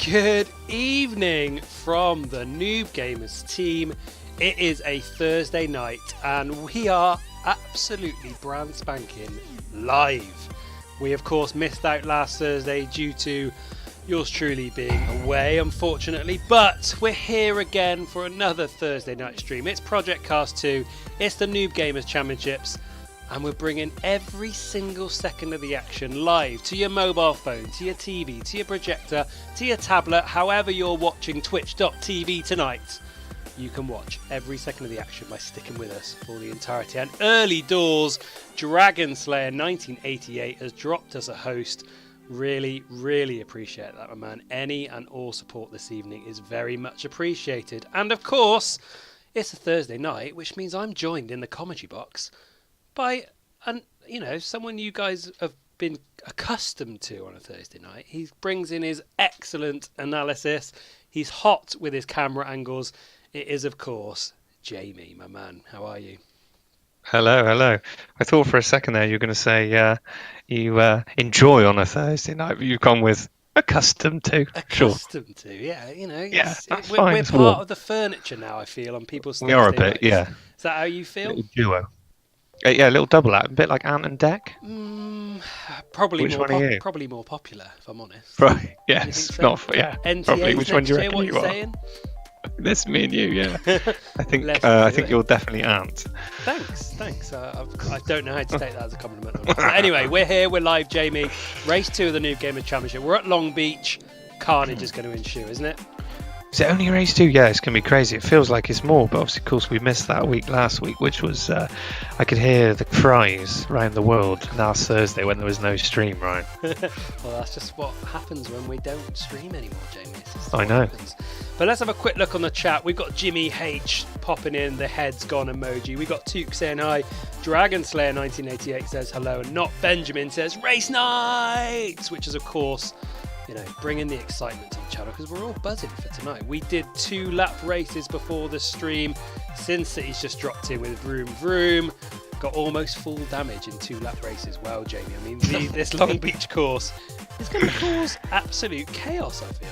Good evening from the Noob Gamers team. It is a Thursday night and we are absolutely brand spanking live. We of course missed out last Thursday due to yours truly being away, unfortunately, but we're here again for another Thursday night stream. It's Project Cast 2, it's the Noob Gamers Championships, and we're bringing every single second of the action live to your mobile phone, to your TV, to your projector, to your tablet, however you're watching twitch.tv tonight. You can watch every second of the action by sticking with us for the entirety. And early doors, Dragon Slayer 1988 has dropped us a host. Really, really appreciate that, my man. Any and all support this evening is very much appreciated. And of course, it's a Thursday night, which means I'm joined in the commentary box by, someone you guys have been accustomed to on a Thursday night. He brings in his excellent analysis. He's hot with his camera angles. It is, of course, Jamie, my man. How are you? Hello. I thought for a second there you were going to say you enjoy on a Thursday night, but you've gone with accustomed to. Accustomed to, yeah. We're part of the furniture now, I feel, on people's Thursday We are a bit, nights. yeah. Is that how you feel? Little duo. Yeah, a little double act, a bit like Ant and Dec. Probably Which one are you? Probably more popular, if I'm honest. Right, yes. So? Not for, yeah. NTA's probably. Which one do you year, reckon what you are? saying? That's me and you, yeah. I think you're definitely Ant. Thanks. I don't know how to take that as a compliment or not. But anyway, we're here, we're live, Jamie. Race 2 of the Noob Gamers Championship. We're at Long Beach. Carnage is going to ensue, isn't it? Is it only race 2? Yeah, it's going to be crazy. It feels like it's more, but obviously, of course, we missed that week last week, which was, I could hear the cries around the world last Thursday when there was no stream, Ryan. Well, that's just what happens when we don't stream anymore, Jamie. I know. Happens. But let's have a quick look on the chat. We've got Jimmy H popping in, the head's gone emoji. We've got Tuke saying hi. Dragon Slayer 1988 says hello. And Not Benjamin says race night, which is, of course, bringing the excitement to the channel because we're all buzzing for tonight. We did 2 lap races before the stream. Sin City's just dropped in with Vroom Vroom. Got almost full damage in 2 lap races. Well, Jamie, I mean, this Long Beach course is going to cause absolute chaos, I feel.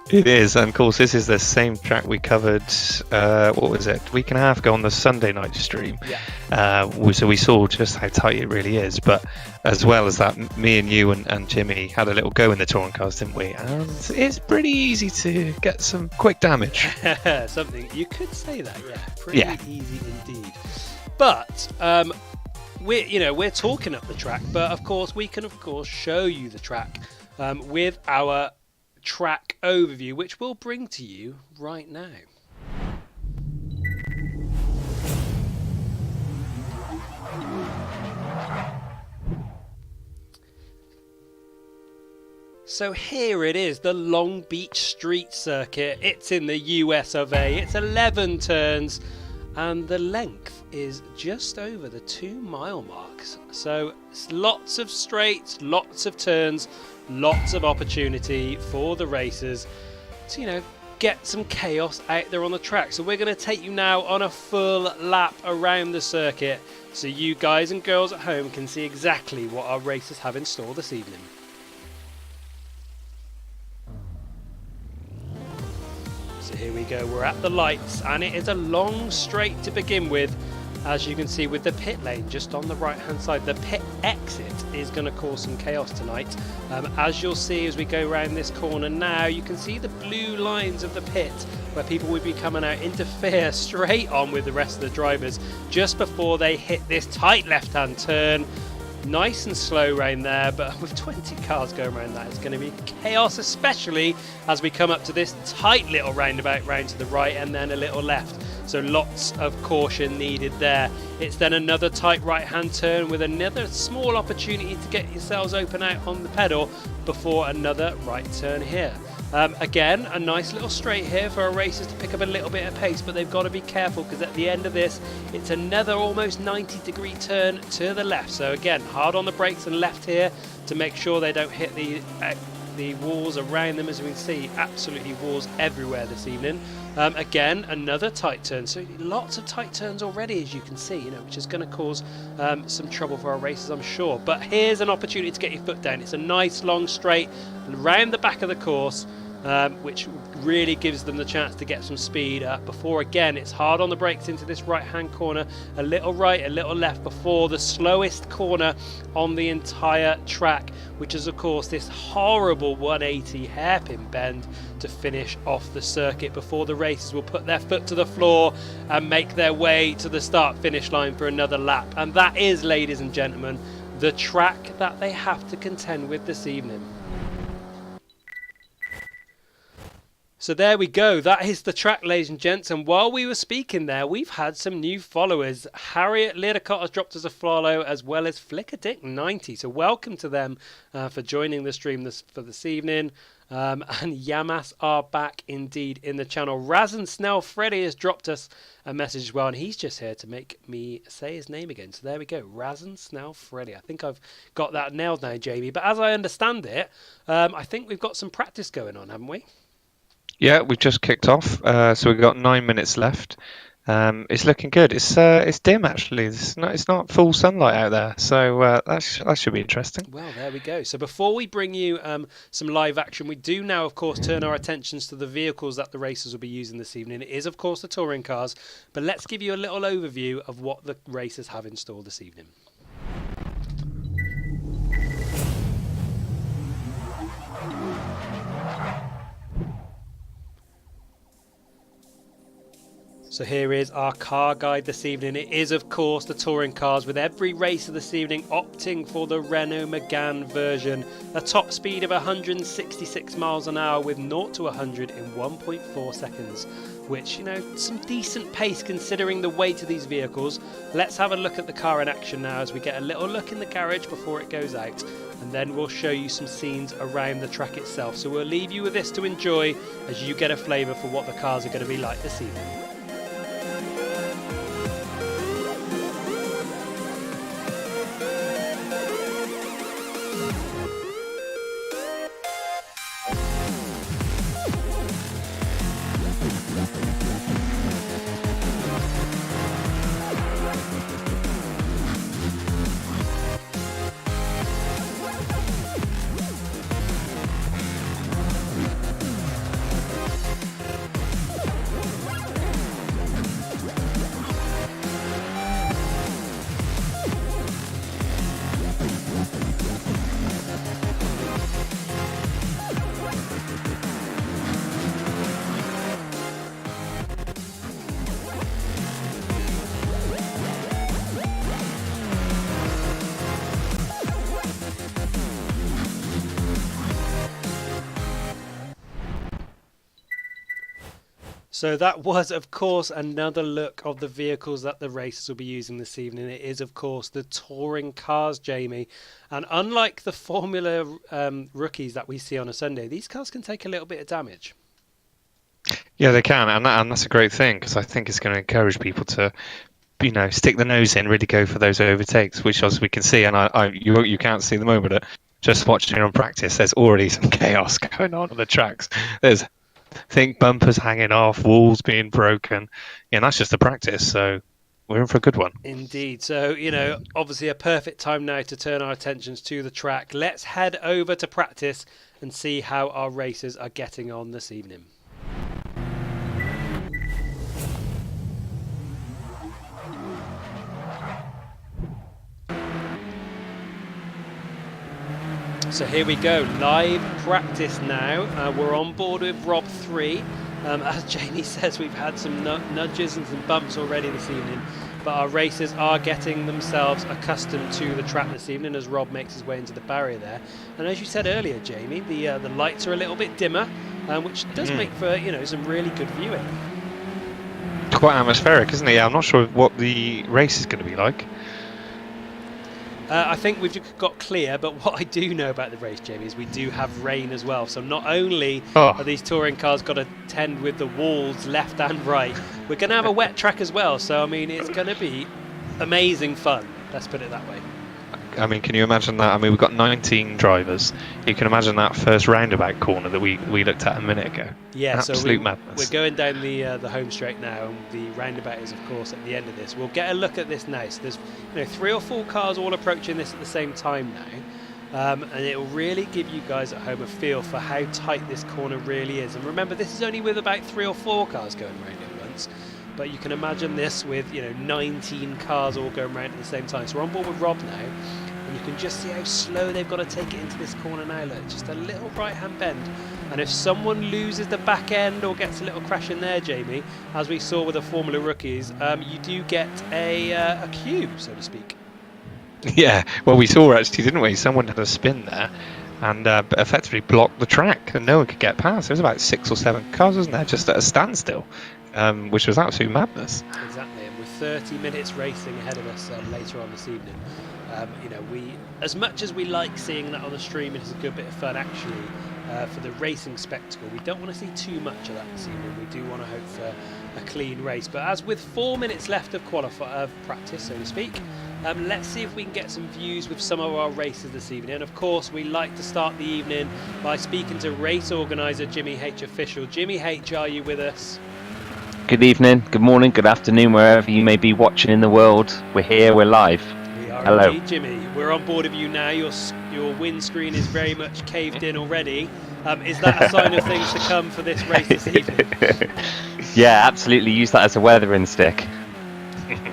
It is, and of course this is the same track we covered, what was it, a week and a half ago on the Sunday night stream. Yeah. So we saw just how tight it really is, but as well as that, me and you and Jimmy had a little go in the touring cars, didn't we? And it's pretty easy to get some quick damage. Something, you could say that, yeah. Pretty easy indeed. But we're talking up the track, but of course we can show you the track with our track overview, which we'll bring to you right now. So here it is, the Long Beach Street Circuit. It's in the US of A. It's 11 turns and the length is just over the 2-mile mark. So it's lots of straights, lots of turns, lots of opportunity for the racers to, get some chaos out there on the track. So we're going to take you now on a full lap around the circuit so you guys and girls at home can see exactly what our racers have in store this evening. So here we go, we're at the lights and it is a long straight to begin with, as you can see with the pit lane just on the right hand side. The pit exit is going to cause some chaos tonight. As you'll see as we go around this corner now, you can see the blue lines of the pit where people would be coming out, interfere straight on with the rest of the drivers just before they hit this tight left hand turn. Nice and slow round there, but with 20 cars going around that, it's going to be chaos, especially as we come up to this tight little roundabout round to the right and then a little left. So lots of caution needed there. It's then another tight right hand turn with another small opportunity to get yourselves open out on the pedal before another right turn here. Again, a nice little straight here for our racers to pick up a little bit of pace, but they've got to be careful because at the end of this, it's another almost 90-degree turn to the left. So again, hard on the brakes and left here to make sure they don't hit the walls around them. As we can see, absolutely walls everywhere this evening. Again, another tight turn. So lots of tight turns already, as you can see, which is going to cause some trouble for our racers, I'm sure. But here's an opportunity to get your foot down. It's a nice long straight and round the back of the course, which really gives them the chance to get some speed before, again, it's hard on the brakes into this right hand corner, a little right, a little left before the slowest corner on the entire track, which is of course this horrible 180 hairpin bend to finish off the circuit before the racers will put their foot to the floor and make their way to the start finish line for another lap. And that is, ladies and gentlemen, the track that they have to contend with this evening. So there we go, that is the track, ladies and gents, and while we were speaking there, we've had some new followers. Harriet Lidicott has dropped us a follow, as well as Flickerdick90, so welcome to them for joining the stream for this evening. And Yamas are back indeed in the channel. Razan Snell Freddy has dropped us a message as well, and he's just here to make me say his name again. So there we go, Razan Snell Freddy. I think I've got that nailed now, Jamie, but as I understand it, I think we've got some practice going on, haven't we? Yeah, we've just kicked off, so we've got 9 minutes left. It's looking good. It's dim actually. It's not full sunlight out there, so that should be interesting. Well, there we go. So before we bring you some live action, we do now, of course, turn our attentions to the vehicles that the racers will be using this evening. It is, of course, the touring cars, but let's give you a little overview of what the racers have in store this evening. So here is our car guide this evening. It is, of course, the touring cars, with every racer this evening opting for the Renault Megane version. A top speed of 166 miles an hour with 0 to 100 in 1.4 seconds, which, some decent pace considering the weight of these vehicles. Let's have a look at the car in action now as we get a little look in the garage before it goes out, and then we'll show you some scenes around the track itself. So we'll leave you with this to enjoy as you get a flavour for what the cars are going to be like this evening. So that was, of course, another look of the vehicles that the racers will be using this evening. It is, of course, the touring cars, Jamie. And unlike the Formula rookies that we see on a Sunday, these cars can take a little bit of damage. Yeah, they can, and that's a great thing because I think it's going to encourage people to, stick the nose in, really go for those overtakes, which as we can see, and you can't see at the moment, but just watching on practice, there's already some chaos going on the tracks. There's bumpers hanging off, walls being broken, and that's just the practice. So we're in for a good one. Indeed. So, obviously a perfect time now to turn our attentions to the track. Let's head over to practice and see how our racers are getting on this evening. So here we go, live practice now. We're on board with Rob 3. As Jamie says, we've had some nudges and some bumps already this evening, but our racers are getting themselves accustomed to the track this evening as Rob makes his way into the barrier there. And as you said earlier, Jamie, the lights are a little bit dimmer, which does make for some really good viewing. Quite atmospheric, isn't it? Yeah, I'm not sure what the race is going to be like. I think we've got clear, but what I do know about the race, Jamie, is we do have rain as well. So not only are these touring cars got to tend with the walls left and right, we're going to have a wet track as well. So, I mean, it's going to be amazing fun. Let's put it that way. I mean, can you imagine that? I mean, we've got 19 drivers. You can imagine that first roundabout corner that we looked at a minute ago. Yeah, absolute madness. We're going down the home straight now, and the roundabout is, of course, at the end of this. We'll get a look at this now. So there's 3 or 4 cars all approaching this at the same time now, and it will really give you guys at home a feel for how tight this corner really is. And remember, this is only with about 3 or 4 cars going around at once. But you can imagine this with 19 cars all going around at the same time. So we're on board with Rob now. And you can just see how slow they've got to take it into this corner now. Look, just a little right-hand bend. And if someone loses the back end or gets a little crash in there, Jamie, as we saw with the Formula rookies, you do get a cue, so to speak. Yeah, well, we saw actually, didn't we? Someone had a spin there and effectively blocked the track and no one could get past. There was about 6 or 7 cars, wasn't there, just at a standstill, which was absolute madness. Exactly, and with 30 minutes racing ahead of us later on this evening, we, as much as we like seeing that on the stream, it's a good bit of fun actually for the racing spectacle. We don't want to see too much of that this evening. We do want to hope for a clean race. But as with 4 minutes left of practice, so to speak, let's see if we can get some views with some of our racers this evening. And of course, we like to start the evening by speaking to race organiser Jimmy H. Official. Jimmy H., are you with us? Good evening, good morning, good afternoon, wherever you may be watching in the world. We're here, we're live. Hello. Indeed, Jimmy. We're on board with you now. Your windscreen is very much caved in already. Is that a sign of things to come for this race this evening? Yeah, absolutely. Use that as a weathering stick.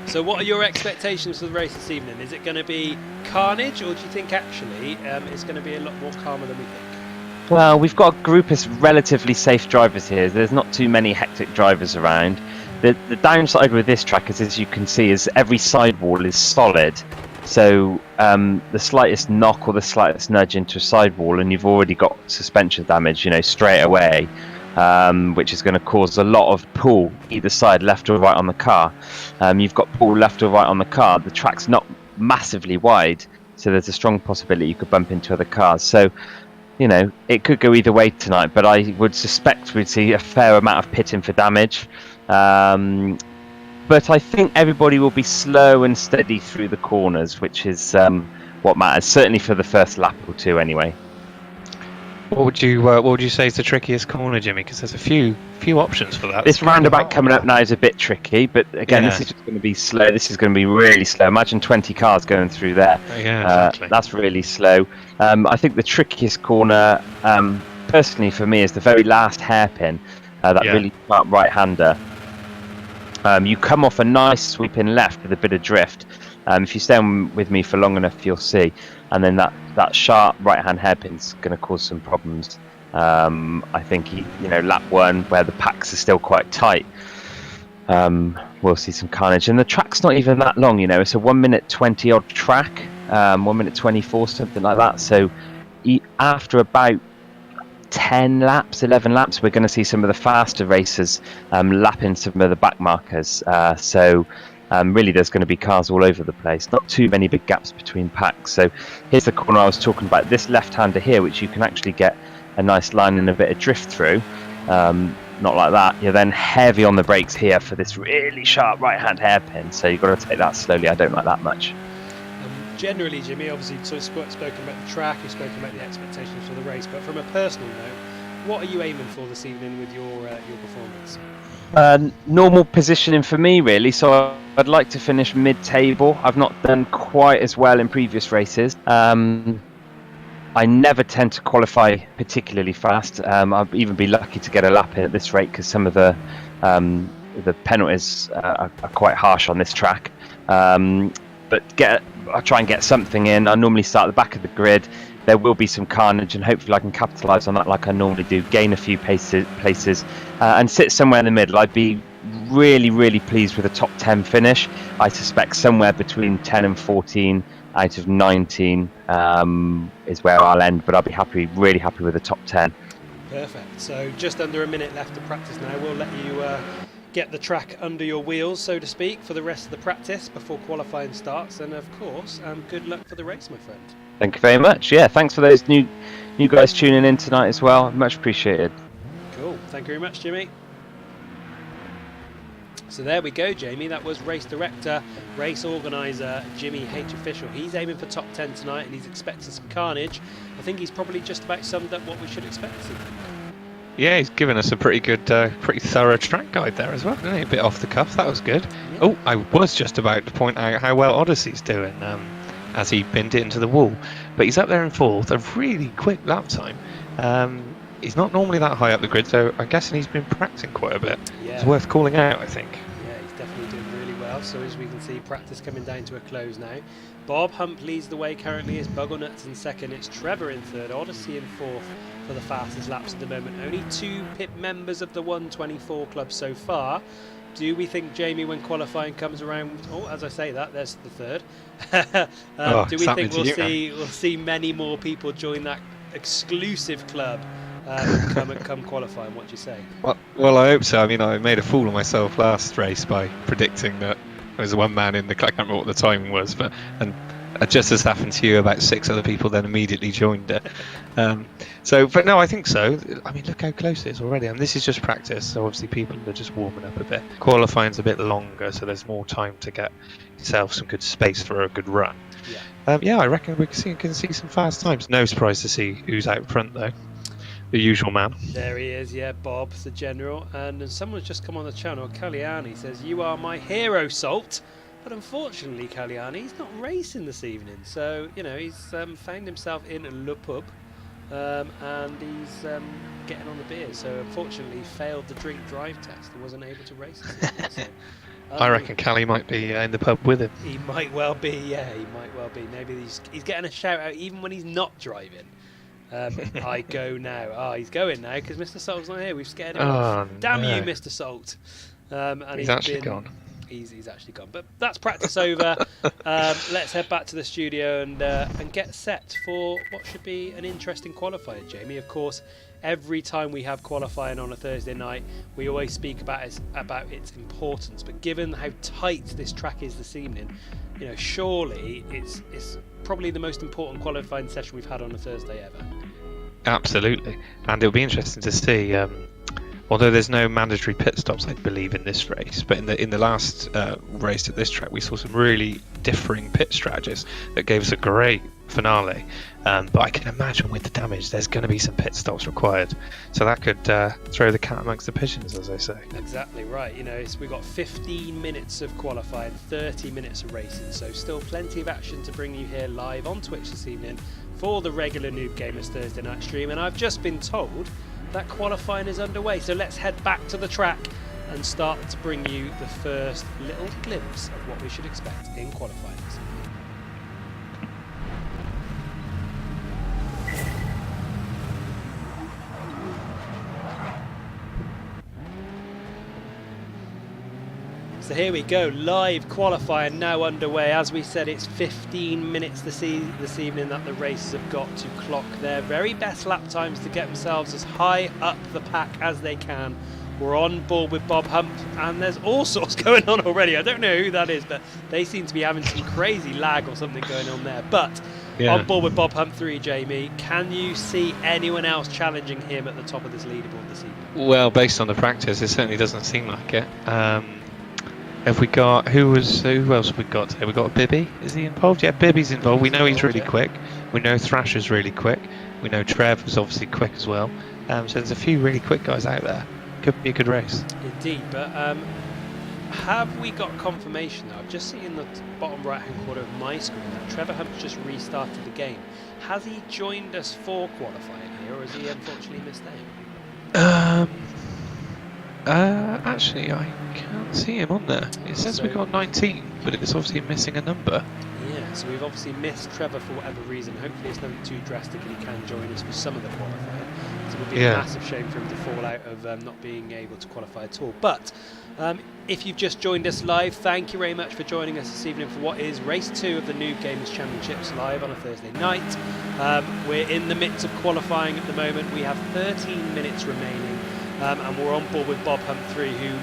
So what are your expectations for the race this evening? Is it going to be carnage, or do you think actually it's going to be a lot more calmer than we think? Well, we've got a group of relatively safe drivers here. There's not too many hectic drivers around. The downside with this track is, as you can see, is every sidewall is solid. So the slightest knock or the slightest nudge into a sidewall and you've already got suspension damage, straight away, which is going to cause a lot of pull either side, left or right on the car. You've got pull left or right on the car. The track's not massively wide, so there's a strong possibility you could bump into other cars. So, it could go either way tonight, but I would suspect we'd see a fair amount of pitting for damage. But I think everybody will be slow and steady through the corners, which is what matters, certainly for the first lap or two anyway. What would you say is the trickiest corner, Jimmy? Because there's a few options for that. This roundabout coming up now is a bit tricky, but again, This is just going to be slow. This is going to be really slow. Imagine 20 cars going through there. Yeah, exactly. That's really slow. I think the trickiest corner, personally for me, is the very last hairpin, really sharp right-hander. You come off a nice sweeping left with a bit of drift. If you stay on with me for long enough, you'll see. And then that sharp right-hand hairpin's going to cause some problems. I think, lap 1, where the packs are still quite tight, we'll see some carnage. And the track's not even that long, It's a 1 minute 20 odd track, 1 minute 24, something like that. So after about 10 laps, 11 laps, we're going to see some of the faster racers lapping some of the back markers. Really, there's going to be cars all over the place. Not too many big gaps between packs. So here's the corner I was talking about. This left-hander here, which you can actually get a nice line and a bit of drift through. Not like that. You're then heavy on the brakes here for this really sharp right-hand hairpin. So you've got to take that slowly. I don't like that much. Generally, Jimmy, obviously, you've spoken about the track, you've spoken about the expectations for the race, but from a personal note, what are you aiming for this evening with your performance? Normal positioning for me, really. So I'd like to finish mid-table. I've not done quite as well in previous races. I never tend to qualify particularly fast. I'd even be lucky to get a lap in at this rate because some of the penalties are quite harsh on this track. But I try and get something in. I normally start at the back of the grid. There will be some carnage, and hopefully I can capitalise on that like I normally do. Gain a few places, and sit somewhere in the middle. I'd be really, really pleased with a top 10 finish. I suspect somewhere between 10 and 14 out of 19 is where I'll end. But I'll be really happy with a top 10. Perfect. So just under a minute left to practice now. We'll let you get the track under your wheels, so to speak, for the rest of the practice before qualifying starts. And of course, good luck for the race, my friend. Thank you very much. Yeah, thanks for those new guys tuning in tonight as well. Much appreciated. Cool. Thank you very much, Jimmy. So there we go, Jamie. That was race director, race organiser, Jimmy H. Official. He's aiming for top 10 tonight, and he's expecting some carnage. I think he's probably just about summed up what we should expect to see. Yeah, he's given us a pretty good, pretty thorough track guide there as well, didn't he? A bit off the cuff, that was good. Yeah. Oh, I was just about to point out how well Odyssey's doing as he binned it into the wall. But he's up there in fourth, a really quick lap time. He's not normally that high up the grid, so I'm guessing he's been practicing quite a bit. Yeah. It's worth calling out, I think. Yeah, he's definitely doing really well. So as we can see, practice coming down to a close now. Bob Hump leads the way currently, is Bugglenuts in second, it's Trevor in third, Odyssey in fourth for the fastest laps at the moment. Only 2 pit members of the 124 club so far. Do we think, Jamie, when qualifying comes around, as I say that, there's the third. Do we think we'll see many more people join that exclusive club come qualifying? What do you say? Well, I hope so. I mean, I made a fool of myself last race by predicting that there was one man in the club. I can't remember what the timing was, but just as happened to you, about 6 other people then immediately joined it. But no, I think so. I mean, look how close it is already. I mean, this is just practice, so obviously people are just warming up a bit. Qualifying's a bit longer, so there's more time to get yourself some good space for a good run. Yeah, I reckon we can see some fast times. No surprise to see who's out front, though. The usual man. There he is, yeah, Bob, the general. And someone's just come on the channel, Kalyani says, "You are my hero, Salt." But unfortunately, Kalyani, he's not racing this evening. So, he's found himself in Le Pub and he's getting on the beer. So, unfortunately, he failed the drink-drive test and wasn't able to race this evening. So, I reckon Cally might be in the pub with him. He might well be, yeah, he might well be. Maybe he's getting a shout-out even when he's not driving. I go now. Oh, he's going now because Mr. Salt's not here. We've scared him off. Damn you, Mr. Salt. And he's actually gone. He's actually gone. But that's practice over. Let's head back to the studio and get set for what should be an interesting qualifier, Jamie. Of course, every time we have qualifying on a Thursday night, we always speak about its importance. But given how tight this track is this evening, surely it's probably the most important qualifying session we've had on a Thursday ever. Absolutely, and it'll be interesting to see. Although there's no mandatory pit stops, I believe, in this race, but in the last race at this track, we saw some really differing pit strategies that gave us a great finale. But I can imagine with the damage, there's going to be some pit stops required, so that could throw the cat amongst the pigeons, as I say. Exactly right. We've got 15 minutes of qualifying, 30 minutes of racing, so still plenty of action to bring you here live on Twitch this evening for the regular Noob Gamers Thursday night stream. And I've just been told that qualifying is underway, so let's head back to the track and start to bring you the first little glimpse of what we should expect in qualifying this evening. So here we go, live qualifying now underway. As we said, it's 15 minutes this evening that the races have got to clock their very best lap times to get themselves as high up the pack as they can. We're on board with Bob Hump, and there's all sorts going on already. I don't know who that is, but they seem to be having some crazy lag or something going on there. But on board with Bob Hump 3, Jamie, can you see anyone else challenging him at the top of this leaderboard this evening? Well, based on the practice, it certainly doesn't seem like it. Have we got who else have we got today? We got Bibby. Is he involved? Yeah, Bibby's involved. We know he's really quick. We know Thrasher's really quick. We know Trev was obviously quick as well. So there's a few really quick guys out there. Could be a good race. Indeed, but have we got confirmation though? I've just seen in the bottom right hand corner of my screen that Trevor Hump's just restarted the game. Has he joined us for qualifying here, or has he unfortunately missed out? Actually, I can't see him on there. It says we got 19, but it's obviously missing a number. Yeah, so we've obviously missed Trevor for whatever reason. Hopefully it's nothing too drastic and he can join us for some of the qualifying. So it would be a massive shame for him to fall out of not being able to qualify at all. But if you've just joined us live, thank you very much for joining us this evening for what is race 2 of the Noob Gamers Championships live on a Thursday night. We're in the midst of qualifying at the moment. We have 13 minutes remaining. And we're on board with Bob Hump 3, who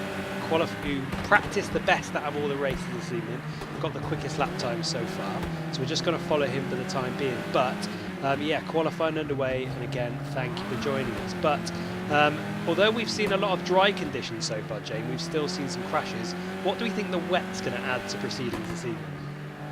practiced the best out of all the races this evening. Got the quickest lap time so far, so we're just going to follow him for the time being. But yeah, qualifying underway, and again, thank you for joining us. But although we've seen a lot of dry conditions so far, Jane, we've still seen some crashes. What do we think the wet's going to add to proceedings this evening?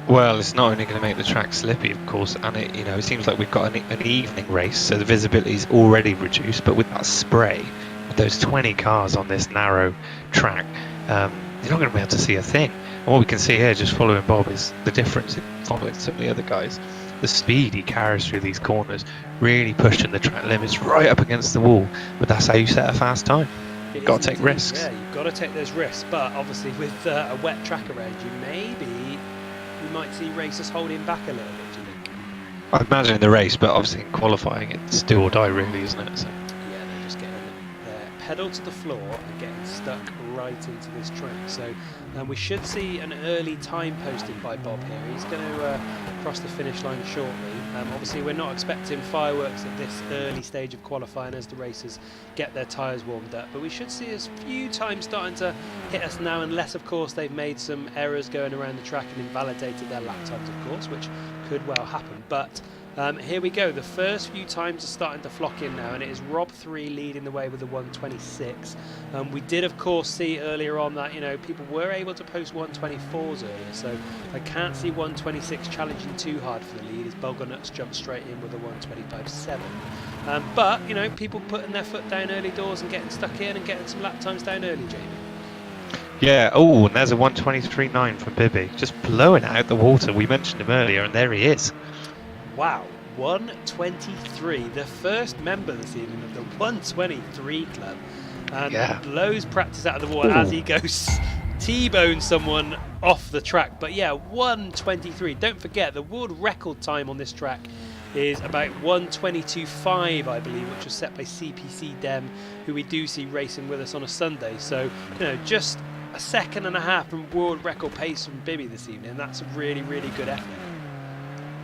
Well, it's not only going to make the track slippy, of course, and it seems like we've got an evening race, so the visibility is already reduced. But with that spray, with those 20 cars on this narrow track, you're not going to be able to see a thing. And what we can see here, just following Bob, is the difference in following some of the other guys. The speed he carries through these corners, really pushing the track limits right up against the wall. But that's how you set a fast time. You've got to take risks. Yeah, you've got to take those risks. But obviously, with a wet track around you, we might see racers holding back a little bit. Do you think? I'd imagine in the race, but obviously in qualifying, it's do or die, really, isn't it? So. Yeah, they're just getting their pedal to the floor and getting stuck right into this track. So we should see an early time posted by Bob here. He's going to cross the finish line shortly. Obviously, we're not expecting fireworks at this early stage of qualifying as the racers get their tyres warmed up, but we should see a few times starting to hit us now, unless, of course, they've made some errors going around the track and invalidated their lap times, of course, which could well happen. But here we go. The first few times are starting to flock in now, and it is Rob 3 leading the way with the 126. We did, of course, see earlier on that people were able to post 124s earlier, so I can't see 126 challenging too hard for the lead as Bulgonuts jumped straight in with a 125.7. But people putting their foot down early doors and getting stuck in and getting some lap times down early, Jamie. Yeah, oh, and there's a 123.9 from Bibby, just blowing out the water. We mentioned him earlier, and there he is. Wow, 123, the first member this evening of the 123 club, and blows practice out of the water as he goes T-bone someone off the track. But yeah, 123. Don't forget, the world record time on this track is about 122.5, I believe, which was set by CPC Dem, who we do see racing with us on a Sunday. So, just a second and a half from world record pace from Bibby this evening. That's a really, really good effort.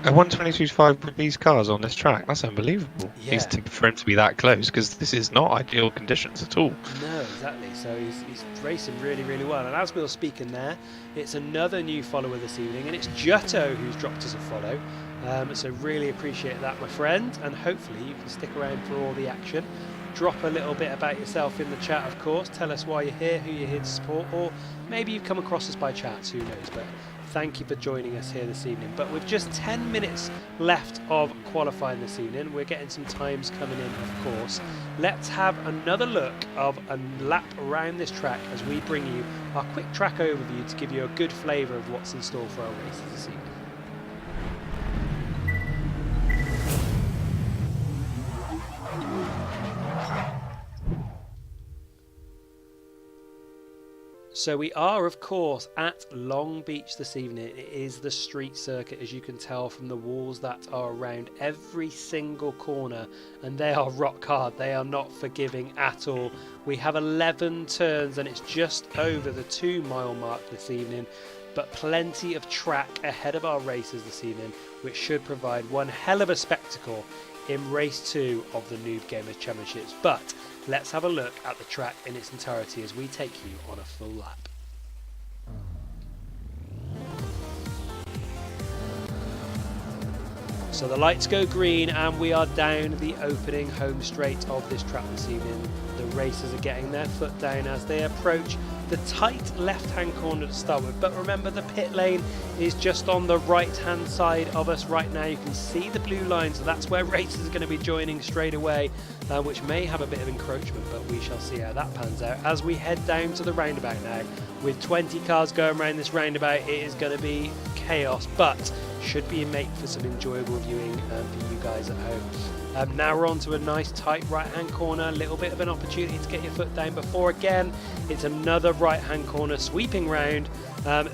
A 122.5 with these cars on this track, that's unbelievable. Yeah. For him to be that close, because this is not ideal conditions at all. No, exactly. So he's racing really, really well. And as we were speaking there, it's another new follower this evening, and it's Jutto who's dropped us a follow. So really appreciate that, my friend, and hopefully you can stick around for all the action. Drop a little bit about yourself in the chat, of course. Tell us why you're here, who you're here to support, or maybe you've come across us by chats, who knows. But thank you for joining us here this evening. But with just 10 minutes left of qualifying this evening, we're getting some times coming in, of course. Let's have another look of a lap around this track as we bring you our quick track overview to give you a good flavour of what's in store for our races this evening. So we are, of course, at Long Beach this evening. It is the street circuit, as you can tell from the walls that are around every single corner, and they are rock hard. They are not forgiving at all. We have 11 turns, and it's just over the 2-mile mark this evening, but plenty of track ahead of our racers this evening, which should provide one hell of a spectacle in race 2 of the Noob Gamers Championships. But let's have a look at the track in its entirety as we take you on a full lap. So the lights go green and we are down the opening home straight of this track this evening. The racers are getting their foot down as they approach the tight left-hand corner to start with, but remember the pit lane is just on the right-hand side of us right now. You can see the blue line, so that's where racers are going to be joining straight away, which may have a bit of encroachment, but we shall see how that pans out as we head down to the roundabout now. With 20 cars going around this roundabout, it is going to be chaos, but should be a make for some enjoyable viewing for you guys at home. Now we're on to a nice tight right hand corner, a little bit of an opportunity to get your foot down before again it's another right hand corner sweeping round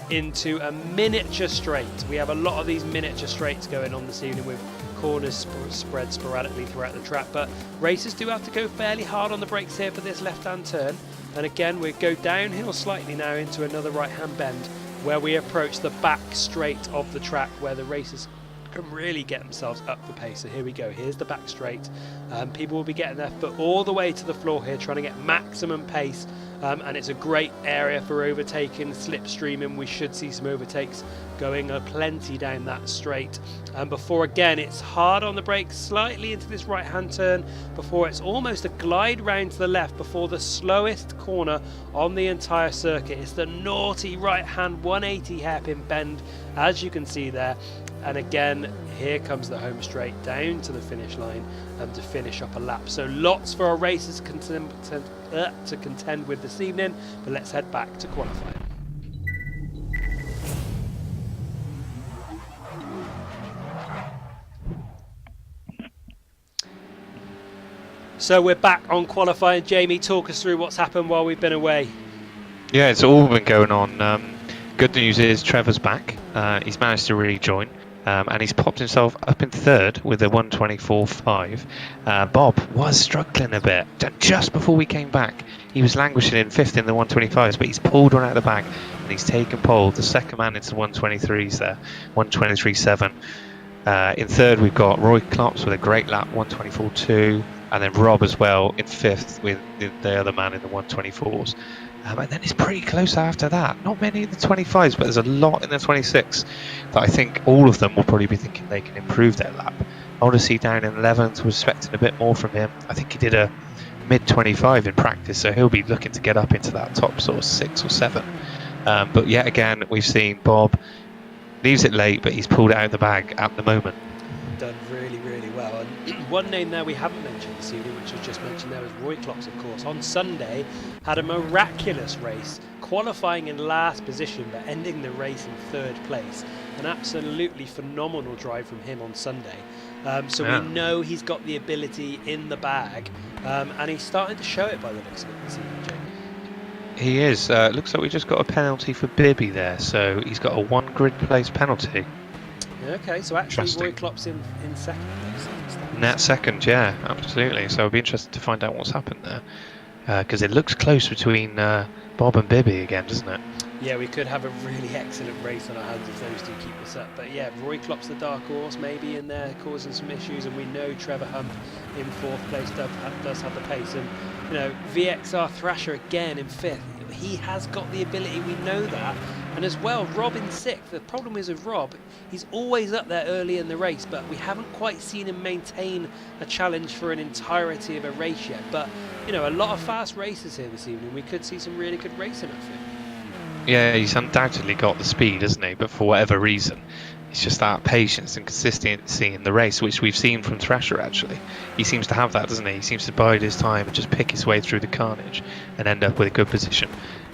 into a miniature straight. We have a lot of these miniature straights going on this evening with corners spread sporadically throughout the track, but racers do have to go fairly hard on the brakes here for this left hand turn, and again we go downhill slightly now into another right hand bend where we approach the back straight of the track where the racers can really get themselves up the pace. So here we go, here's the back straight. People will be getting their foot all the way to the floor here, trying to get maximum pace, and it's a great area for overtaking, slipstreaming. We should see some overtakes going plenty down that straight, and before again it's hard on the brakes slightly into this right hand turn before it's almost a glide round to the left before the slowest corner on the entire circuit. It's the naughty right hand 180 hairpin bend, as you can see there. And again, here comes the home straight down to the finish line to finish up a lap. So lots for our racers to contend with this evening, but let's head back to qualifying. So we're back on qualifying. Jamie, talk us through what's happened while we've been away. Yeah, it's all been going on. Good news is Trevor's back. He's managed to rejoin. And he's popped himself up in third with a 124.5. Bob was struggling a bit. Just before we came back, he was languishing in fifth in the 125s, but he's pulled one out of the bag and he's taken pole. The second man into the 123s there, 123.7. In third, we've got Roy Klops with a great lap, 124.2. And then Rob as well in fifth with the other man in the 124s. And then it's pretty close after that. Not many in the 25s, but there's a lot in the 26 that I think all of them will probably be thinking they can improve their lap. Odyssey down in 11th, was expecting a bit more from him. I think he did a mid-25 in practice, so he'll be looking to get up into that top sort of 6 or 7. But yet again, we've seen Bob leaves it late, but he's pulled it out of the bag at the moment. Done really, really well. And one name there we haven't mentioned this evening, which was just mentioned there, was Roy Klops, of course. On Sunday, had a miraculous race, qualifying in last position, but ending the race in third place. An absolutely phenomenal drive from him on Sunday. So we know he's got the ability in the bag, and he's starting to show it by the looks of it this evening, Jamie. He is. Looks like we just got a penalty for Bibby there, so he's got a 1 grid place penalty. Okay, so actually Roy Klops in second place. Net second, yeah, absolutely. So it'll be interesting to find out what's happened there, because it looks close between Bob and Bibby again, doesn't it? Yeah, we could have a really excellent race on our hands if those two keep this up. But yeah, Roy Klops, the dark horse, maybe in there causing some issues, and we know Trevor Hump in fourth place does have the pace, and you know VXR Thrasher again in fifth. He has got the ability, we know that. And as well, Rob in sixth. The problem is with Rob, he's always up there early in the race, but we haven't quite seen him maintain a challenge for an entirety of a race yet. But, you know, a lot of fast races here this evening. We could see some really good racing, I think. Yeah, he's undoubtedly got the speed, hasn't he? But for whatever reason, it's just that patience and consistency in the race, which we've seen from Thrasher, actually. He seems to have that, doesn't he? He seems to bide his time and just pick his way through the carnage and end up with a good position.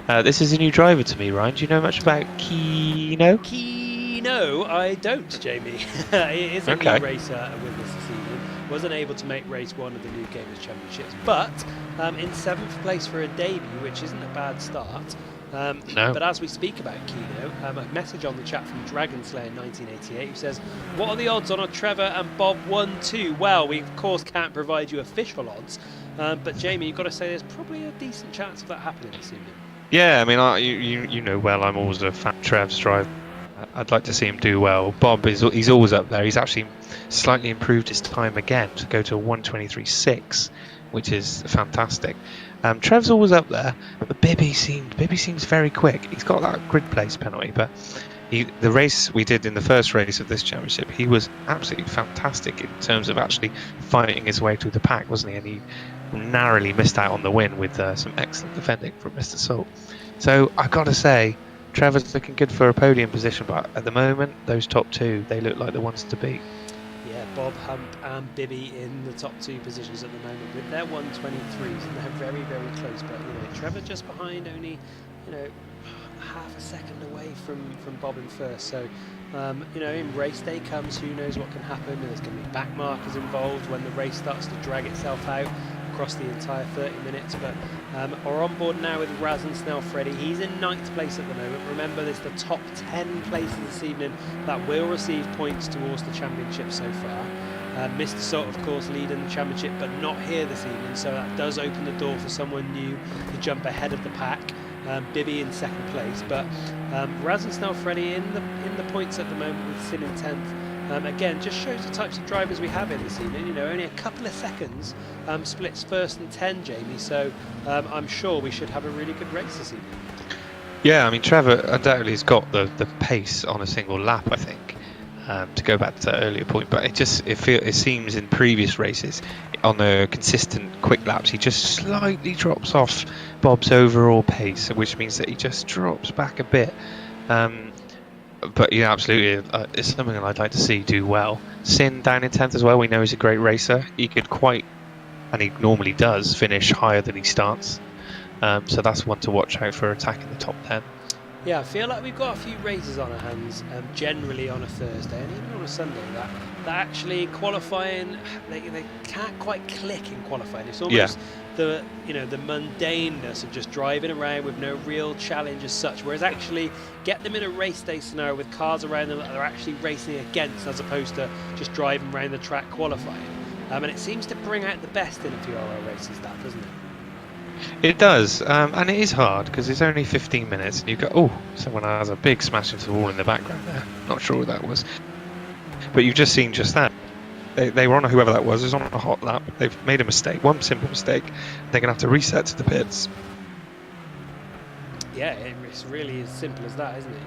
This is a new driver to me, Ryan. Do you know much about Kino? Kino? I don't, Jamie. It is a new racer with us this evening. Wasn't able to make race 1 of the Noob Gamers Championships, but in 7th place for a debut, which isn't a bad start. No. But as we speak about Kino, a message on the chat from Dragonslayer1988 who says, what are the odds on a Trevor and Bob 1-2? Well, we of course can't provide you official odds, but Jamie, you've got to say there's probably a decent chance of that happening this evening. Yeah, I mean, you know well, I'm always a fan of Trev's drive. I'd like to see him do well. Bob he's always up there. He's actually slightly improved his time again to go to a 1:23.6, which is fantastic. Trev's always up there, but Bibby seems very quick. He's got that grid place penalty, but the race we did in the first race of this championship, he was absolutely fantastic in terms of actually fighting his way through the pack, wasn't he? And he narrowly missed out on the win with some excellent defending from Mr. Salt. So I've got to say, Trevor's looking good for a podium position, but at the moment, those top two, they look like the ones to beat. Yeah, Bob Hump and Bibby in the top two positions at the moment with their 123s, and they're very, very close. But Trevor just behind, only half a second away from Bob in first. So in race day comes, who knows what can happen. There's going to be back markers involved when the race starts to drag itself out across the entire 30 minutes. But we're on board now with Raz and Snell Freddy. He's in 9th place at the moment. Remember, there's the top 10 places this evening that will receive points towards the championship so far. Mr. Salt, of course, leading the championship, but not here this evening, so that does open the door for someone new to jump ahead of the pack. Bibby in 2nd place, but Raz and Snell Freddy in the points at the moment with Sin in 10th. Again, just shows the types of drivers we have in this evening. Only a couple of seconds splits 1st and 10, Jamie. So I'm sure we should have a really good race this evening. Yeah, I mean, Trevor undoubtedly has got the pace on a single lap, I think. To go back to that earlier point, but it seems in previous races on the consistent quick laps he just slightly drops off Bob's overall pace, which means that he just drops back a bit. But yeah, absolutely, it's something that I'd like to see do well. Sin down in 10th as well. We know he's a great racer. He could and he normally does, finish higher than he starts. So that's one to watch out for attacking the top 10. Yeah, I feel like we've got a few races on our hands, generally on a Thursday and even on a Sunday, that actually qualifying, they can't quite click in qualifying. It's almost the mundaneness of just driving around with no real challenge as such, whereas actually get them in a race day scenario with cars around them that they're actually racing against, as opposed to just driving around the track qualifying. And it seems to bring out the best in a few of our races, that, doesn't it? It does, and it is hard because it's only 15 minutes and you go, someone has a big smash into the wall in the background there. Not sure what that was. But you've just seen just that. They were on, whoever that was on a hot lap. They've made a mistake, one simple mistake. They're going to have to reset to the pits. Yeah, it's really as simple as that, isn't it?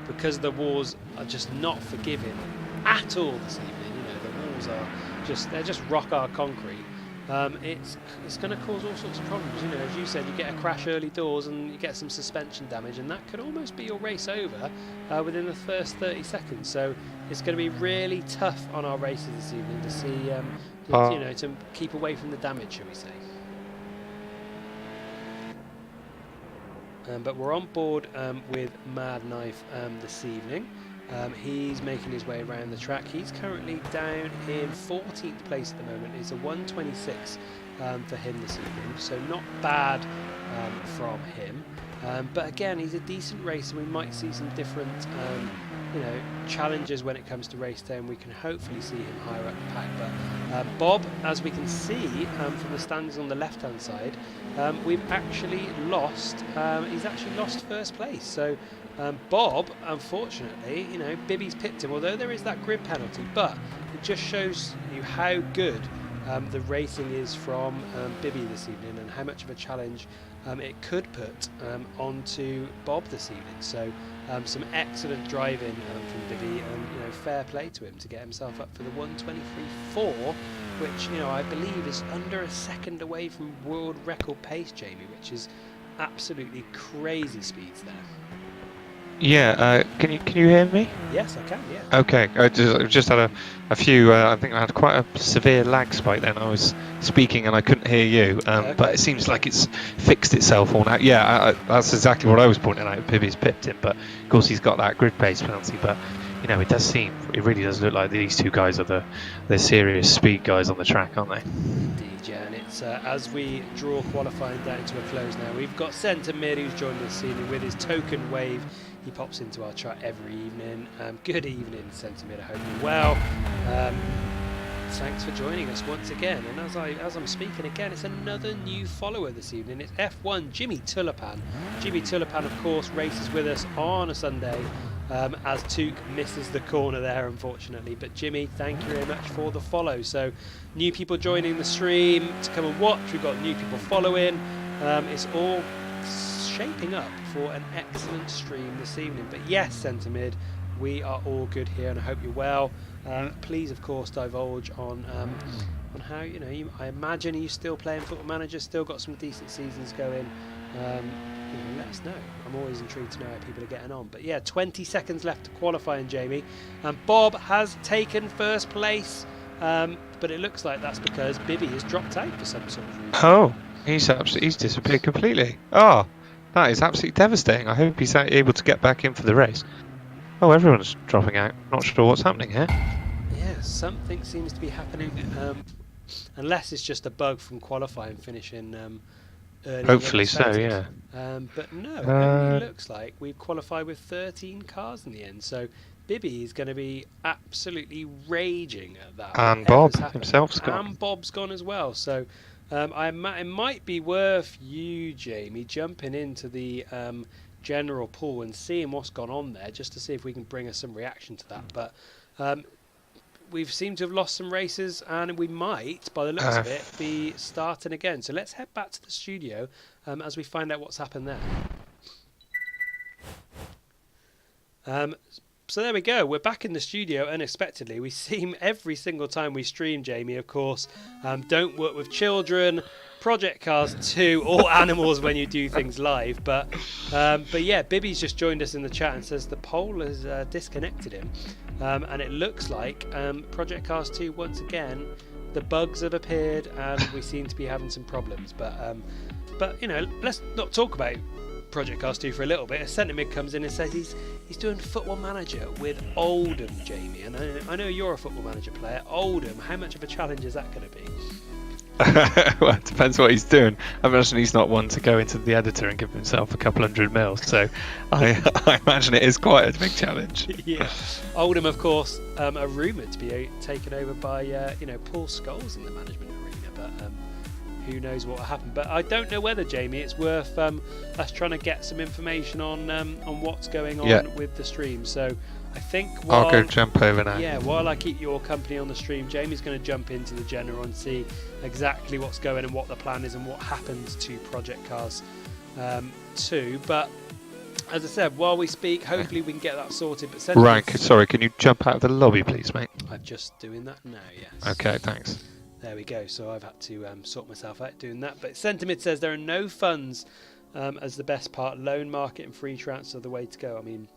Because the walls are just not forgiving at all this evening. The walls are they're just rock hard concrete. It's going to cause all sorts of problems. As you said, you get a crash early doors and you get some suspension damage, and that could almost be your race over within the first 30 seconds. So it's going to be really tough on our races this evening to see, to keep away from the damage, shall we say. But we're on board with Mad Knife this evening. He's making his way around the track. He's currently down in 14th place at the moment. It's a 1:26 for him this evening, so not bad from him. But again, he's a decent racer. We might see some different challenges when it comes to race day, and we can hopefully see him higher up the pack. But Bob, as we can see from the standings on the left hand side, we've actually lost, he's actually lost 1st place. So Bob, unfortunately, Bibby's pipped him, although there is that grid penalty, but it just shows you how good the racing is from Bibby this evening and how much of a challenge it could put onto Bob this evening. So some excellent driving from Bibby, and fair play to him to get himself up for the 1:23.4, which I believe is under a second away from world record pace, Jamie, which is absolutely crazy speeds there. Yeah, can you hear me? Yes, I can, yeah. Okay, I just had a few, I think I had quite a severe lag spike then. I was speaking and I couldn't hear you, Okay. but it seems like it's fixed itself all now. Yeah, that's exactly what I was pointing out. Bibby's pipped him, but of course he's got that grid pace penalty. But it really does look like these two guys are the serious speed guys on the track, aren't they? Indeed, yeah, and it's as we draw qualifying down to a close now, we've got Centre Mid who's joined us this evening with his token wave. He pops into our chat every evening. Good evening, Centre Mid, I hope you're well. Thanks for joining us once again, and as I'm speaking again, it's another new follower this evening. It's F1 Jimmy Tulipan. Jimmy Tulipan, of course, races with us on a Sunday, as Took misses the corner there, unfortunately. But Jimmy, thank you very much for the follow. So, new people joining the stream to come and watch. We've got new people following. It's all shaping up for an excellent stream this evening. But yes, Centre Mid, we are all good here, and I hope you're well. Please, of course, divulge on how I imagine you're still playing Football Manager, still got some decent seasons going. Let us know. I'm always intrigued to know how people are getting on. But yeah, 20 seconds left to qualifying, Jamie, and Bob has taken first place. But it looks like that's because Bibby has dropped out for some sort of reason. Oh, he's disappeared completely. Oh, that is absolutely devastating. I hope he's able to get back in for the race. Oh, everyone's dropping out. Not sure what's happening here. Yeah, something seems to be happening. Unless it's just a bug from qualifying, finishing early. Hopefully so, yeah. But no, it looks like we've qualified with 13 cars in the end. So Bibby is going to be absolutely raging at that. And Bob himself's gone. And Bob's gone as well. So it might be worth you, Jamie, jumping into the general pool and seeing what's gone on there, just to see if we can bring us some reaction to that. But we've seemed to have lost some races, and we might, by the looks of it, be starting again. So let's head back to the studio as we find out what's happened there. So there we go, we're back in the studio unexpectedly. We seem every single time we stream, Jamie, of course, don't work with children, Project Cars 2, or animals when you do things live. But yeah, Bibby's just joined us in the chat and says the poll has disconnected him. And it looks like Project Cars 2, once again, the bugs have appeared and we seem to be having some problems. But let's not talk about Project Cars 2 for a little bit. A centre mid comes in and says he's doing Football Manager with Oldham, Jamie. And I know you're a Football Manager player. Oldham, how much of a challenge is that going to be? Well, it depends what he's doing. I imagine he's not one to go into the editor and give himself a couple hundred mils. So I imagine it is quite a big challenge. Yeah. Oldham, of course, are rumoured to be taken over by Paul Scholes in the management arena. But who knows what will happen. But I don't know whether, Jamie, it's worth us trying to get some information on what's going on with the stream. So I think I'll go jump over now. Yeah, while I keep your company on the stream, Jamie's going to jump into the general and see exactly what's going and what the plan is and what happens to Project Cars 2. But as I said, while we speak, hopefully we can get that sorted. But Right, sorry, can you jump out of the lobby, please, mate? I'm just doing that now, yes. Okay, thanks. There we go. So I've had to sort myself out doing that. But Centre Mid says there are no funds as the best part. Loan market and free transfer are the way to go. I mean,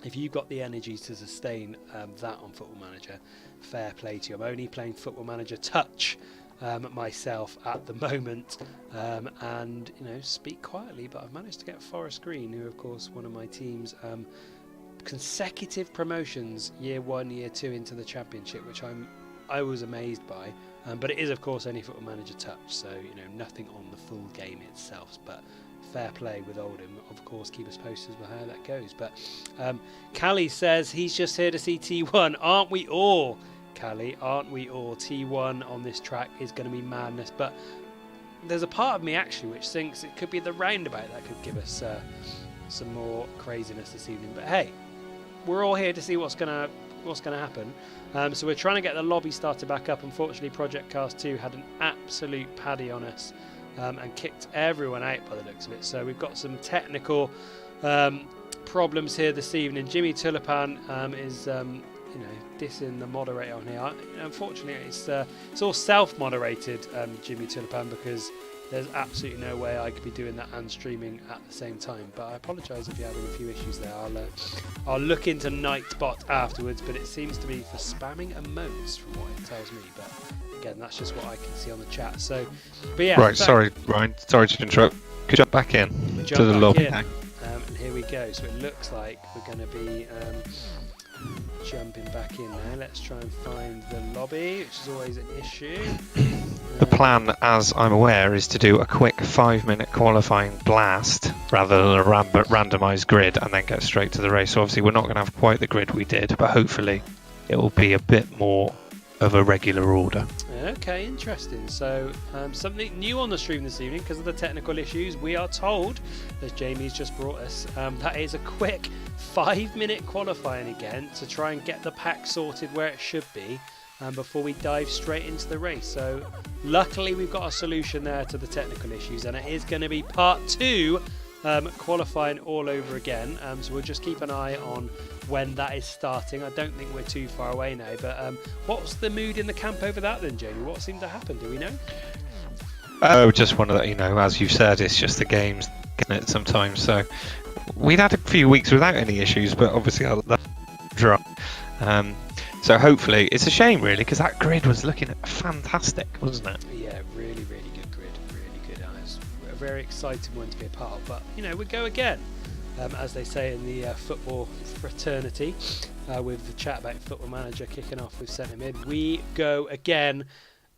if you've got the energy to sustain that on Football Manager, fair play to you. I'm only playing Football Manager Touch myself at the moment, and speak quietly. But I've managed to get Forest Green, who, of course, one of my team's consecutive promotions, year 1, year 2 into the Championship, which I was amazed by. But it is, of course, only Football Manager Touch, so nothing on the full game itself. But fair play with Oldham. Of course, keep us posted with how that goes. But Callie says he's just here to see T1. Aren't we all, Callie? Aren't we all? T1 on this track is going to be madness. But there's a part of me actually which thinks it could be the roundabout that could give us some more craziness this evening. But hey, we're all here to see what's going to happen. So we're trying to get the lobby started back up. Unfortunately, Project Cars 2 had an absolute paddy on us. And kicked everyone out by the looks of it. So we've got some technical problems here this evening. Jimmy Tulipan is, dissing the moderator on here. Unfortunately, it's all self-moderated, Jimmy Tulipan, because there's absolutely no way I could be doing that and streaming at the same time. But I apologise if you're having a few issues there. I'll look into Nightbot afterwards, but it seems to be for spamming emotes from what it tells me. But again, that's just what I can see on the chat. So, but yeah. Right, sorry, Ryan. Sorry to interrupt. Could you jump back in to the lobby? And here we go. So it looks like we're going to be Jumping back in now. Let's try and find the lobby, which is always an issue. The plan, as I'm aware, is to do a quick 5-minute qualifying blast rather than a randomised grid and then get straight to the race. So obviously we're not going to have quite the grid we did, but hopefully it will be a bit more of a regular order. Okay, interesting. So something new on the stream this evening because of the technical issues. We are told, as Jamie's just brought us, that is a quick 5-minute qualifying again to try and get the pack sorted where it should be before we dive straight into the race. So luckily we've got a solution there to the technical issues, and it is going to be part 2 qualifying all over again. So we'll just keep an eye on when that is starting. I don't think we're too far away now, but what's the mood in the camp over that then, Jamie? What seemed to happen? Do we know? Oh, just one of the, as you've said, it's just the games, isn't it, sometimes. So we'd had a few weeks without any issues, but obviously that's dry. So hopefully, it's a shame really, because that grid was looking fantastic, wasn't it? Yeah, really, really good grid, really good. It's a very exciting one to be a part of, but we go again. As they say in the football fraternity, with the chat about Football Manager kicking off with centre mid, we go again,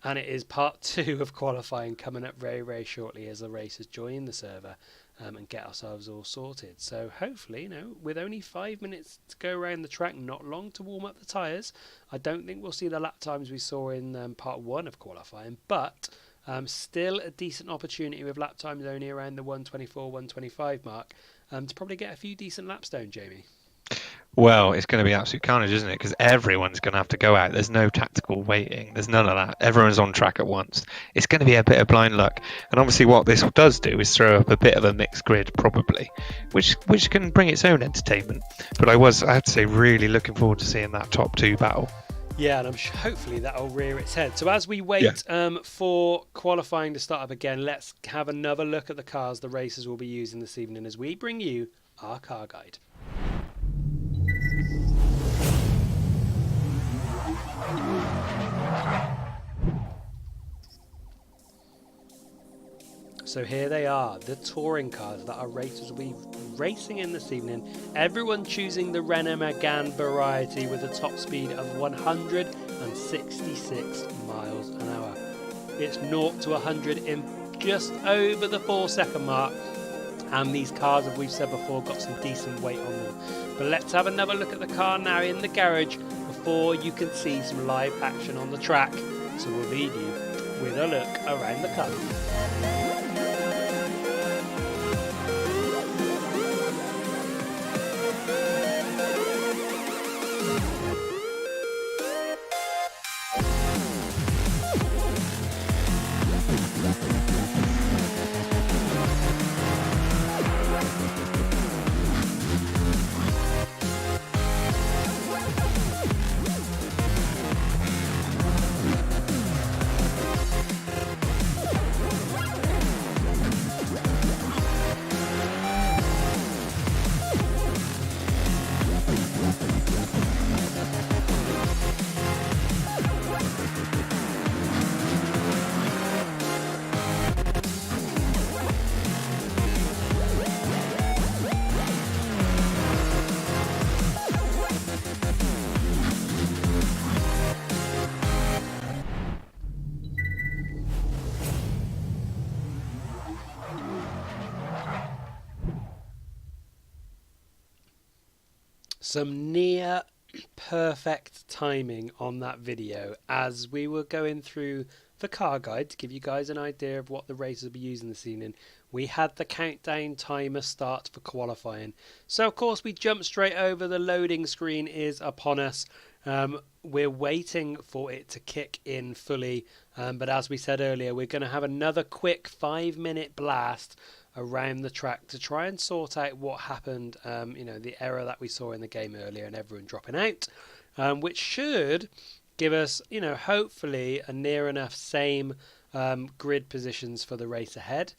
and it is part 2 of qualifying coming up very, very shortly as the racers join the server and get ourselves all sorted. So hopefully, with only 5 minutes to go around the track, not long to warm up the tyres, I don't think we'll see the lap times we saw in part 1 of qualifying, but still a decent opportunity with lap times only around the 124, 125 mark. To probably get a few decent laps down, Jamie. Well, it's going to be absolute carnage, isn't it? Because everyone's going to have to go out. There's no tactical waiting. There's none of that. Everyone's on track at once. It's going to be a bit of blind luck. And obviously what this does do is throw up a bit of a mixed grid, probably, which can bring its own entertainment. But I have to say, really looking forward to seeing that top 2 battle. Yeah, and hopefully that'll rear its head. So as we wait for qualifying to start up again, let's have another look at the cars the racers will be using this evening as we bring you our car guide. So here they are, the touring cars that our racers will be racing in this evening. Everyone choosing the Renault Megane variety with a top speed of 166 miles an hour. It's 0 to 100 in just over the 4-second mark. And these cars, as we've said before, got some decent weight on them. But let's have another look at the car now in the garage before you can see some live action on the track. So we'll leave you with a look around the car. Some near perfect timing on that video as we were going through the car guide to give you guys an idea of what the races will be using this evening. We had the countdown timer start for qualifying. So of course we jumped straight over. The loading screen is upon us. We're waiting for it to kick in fully. But as we said earlier, we're going to have another quick 5-minute blast around the track to try and sort out what happened, the error that we saw in the game earlier and everyone dropping out, which should give us, hopefully a near enough same grid positions for the race ahead.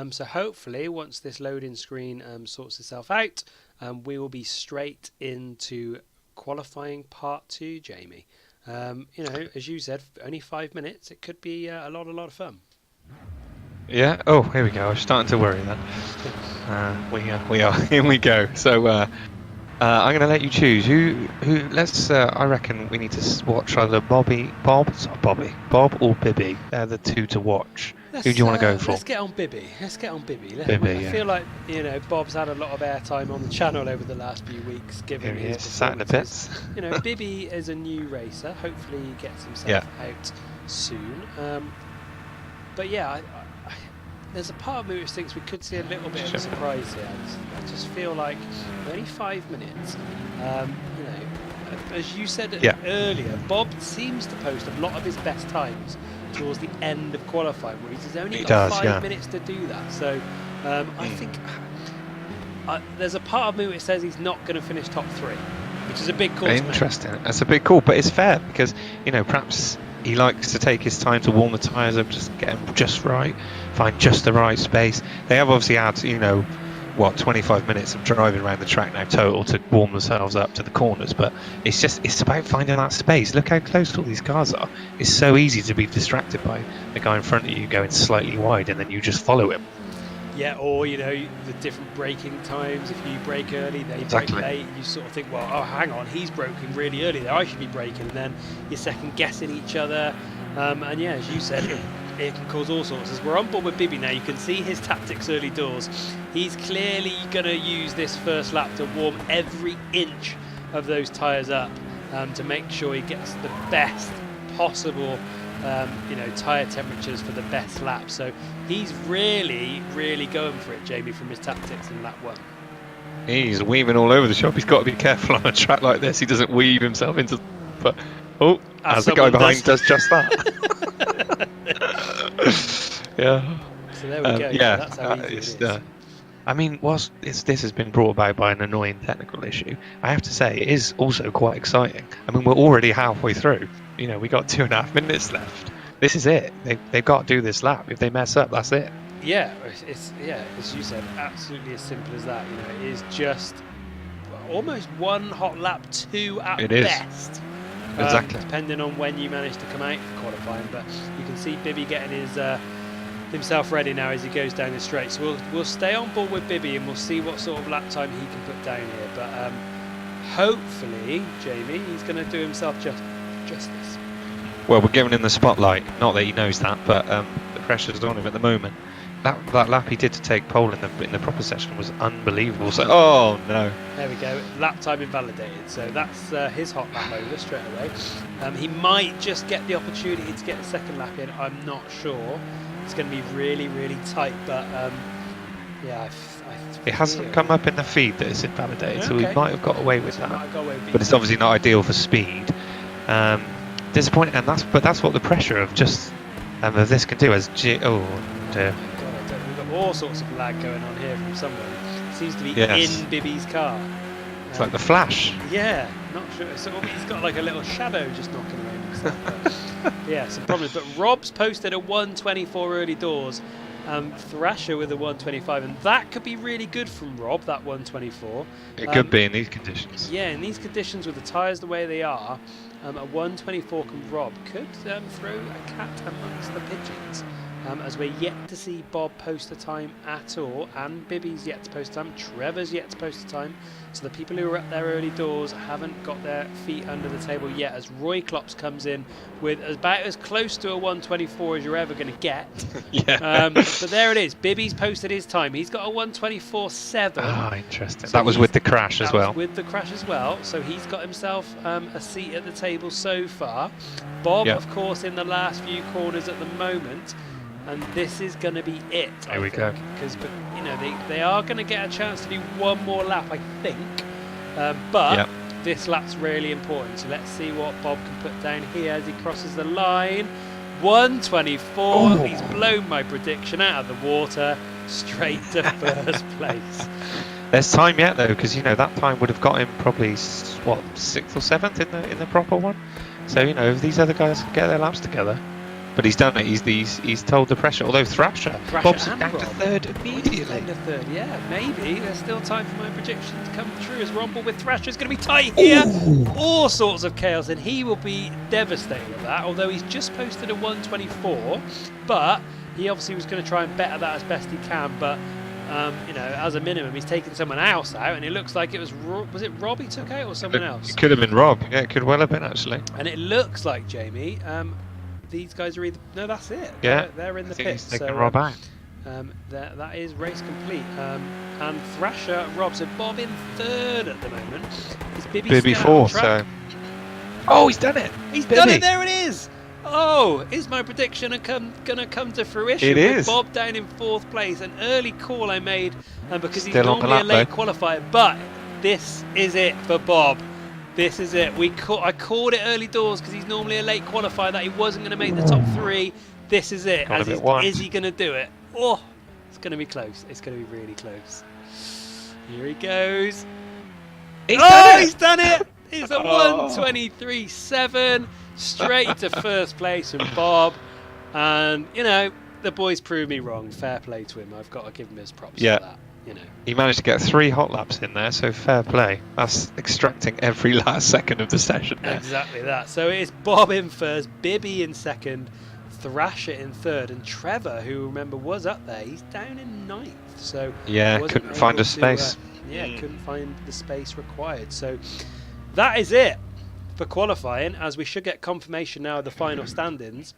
So hopefully once this loading screen sorts itself out, we will be straight into qualifying part 2, Jamie. As you said, only 5 minutes. It could be a lot of fun. Yeah. Oh, here we go. I was starting to worry then. We are. Here we go. So I'm going to let you choose. Who? Let's. I reckon we need to watch either Bob or Bibby. They're the two to watch. Who do you want to go for? Let's get on Bibby. Bibby, I feel like Bob's had a lot of airtime on the channel over the last few weeks, given Here he his is, sat in the performances. pits. Bibby is a new racer. Hopefully, he gets himself out soon. But yeah, there's a part of me which thinks we could see a little bit of a surprise here. I just feel like only 5 minutes. As you said earlier, Bob seems to post a lot of his best times towards the end of qualifying, where he's only got 5 minutes to do that. So I think there's a part of me which says he's not going to finish top 3, which is a big call. Interesting. That's a big call, but it's fair because perhaps he likes to take his time to warm the tyres up, just get them just right, find just the right space. They have obviously had 25 minutes of driving around the track now total to warm themselves up to the corners, but it's about finding that space. Look how close all these cars are. It's so easy to be distracted by the guy in front of you going slightly wide and then you just follow him. Yeah, or the different braking times. If you brake early, they brake late. You sort of think, well, oh, hang on, he's braking really early there, I should be braking, and then you're second guessing each other. And yeah, as you said, it can cause all sorts. As we're on board with Bibby now, you can see his tactics early doors. He's clearly going to use this first lap to warm every inch of those tyres up to make sure he gets the best possible tyre temperatures for the best lap. So he's really, really going for it, Jamie, from his tactics in lap 1. He's weaving all over the shop. He's got to be careful on a track like this. He doesn't weave himself into... But as the guy behind does just that. Yeah. So there we go. Yeah, that's how easy it is. Whilst this has been brought about by an annoying technical issue, I have to say it is also quite exciting. We're already halfway through. We got 2.5 minutes left. This is it. They've got to do this lap. If they mess up, that's it. Yeah, it's as you said, absolutely as simple as that. It is just almost one hot lap, 2 at best. Exactly. Depending on when you manage to come out for qualifying, but you can see Bibby getting himself ready now as he goes down the straight. So we'll stay on board with Bibby and we'll see what sort of lap time he can put down here. But hopefully, Jamie, he's going to do himself justice. Well, we're giving him the spotlight. Not that he knows that, but the pressure's on him at the moment. That lap he did to take pole in the proper session was unbelievable. So, oh no! There we go. Lap time invalidated. So that's his hot lap over straight away. He might just get the opportunity to get the second lap in. I'm not sure. It's going to be really, really tight. But yeah, it hasn't come up in the feed that it's invalidated, so we might have got away with that. But it's obviously not ideal for speed. Disappointing, and that's what the pressure of just of this can do. Dear. We've got all sorts of lag going on here from somewhere. It seems to be in Bibby's car. It's like the Flash. Yeah, not sure. So he's got like a little shadow just knocking around himself. Yeah, some problems. But Rob's posted a 124 early doors. Thrasher with a 125, and that could be really good from Rob, that 124. It could be in these conditions. Yeah, in these conditions with the tyres the way they are, a 124 from Rob could throw a cat amongst the pigeons. As we're yet to see Bob post a time at all, and Bibby's yet to post a time, Trevor's yet to post a time, so the people who are up there early doors haven't got their feet under the table yet, as Roy Klops comes in with about as close to a 124 as you're ever going to get. Yeah. But there it is, Bibby's posted his time, he's got a 124.7. Ah, interesting. So that was with the crash as well. With the crash as well, so he's got himself a seat at the table so far. Bob, of course, in the last few corners at the moment. And this is going to be it. There we go. Because they are going to get a chance to do one more lap, I think. But this lap's really important. So let's see what Bob can put down here as he crosses the line. 124. Ooh. He's blown my prediction out of the water, straight to first place. There's time yet though, because that time would have got him probably 6th or 7th in the proper one. So if these other guys can get their laps together. But he's done it. He's told the pressure. Although Thrasher Bob's down to third immediately. Down to third, yeah, maybe. There's still time for my prediction to come true as Rumble with Thrasher is going to be tight here. Ooh. All sorts of chaos, and he will be devastated with that. Although he's just posted a 124, but he obviously was going to try and better that as best he can. But You know, as a minimum, he's taken someone else out, and it looks like it was it Rob he took out or someone else? It could have been Rob. Yeah, it could well have been actually. And it looks like, Jamie, these guys are either that's it. Yeah, they're in the I think pits. he's taken So Rob out. that is race complete. And Thrasher, Rob, so Bob in third at the moment. Is Bibby still fourth. on track? So. Oh, he's done it. He's Bibby. done it. There it is. Oh, is my prediction gonna come to fruition? It with is. Bob down in fourth place. An early call I made, because he's Still on the normally a lap, late qualifier. But this is it for Bob. This is it. I called it early doors because he's normally a late qualifier that he wasn't going to make the top 3. This is it. Got a bit wide. Is he going to do it? Oh, it's going to be close. It's going to be really close. Here he goes. He's done it! It's a 1:23.7 straight to first place from Bob. And, you know, the boys proved me wrong. Fair play to him. I've got to give him his props for that. You know. He managed to get 3 hot laps in there, so fair play. That's extracting every last second of the session there. Exactly that. So it's Bob in first, Bibby in second, Thrasher in third, and Trevor, who remember was up there, he's down in ninth. So Yeah, wasn't couldn't find able a space. couldn't find the space required. So that is it for qualifying, as we should get confirmation now of the final standings.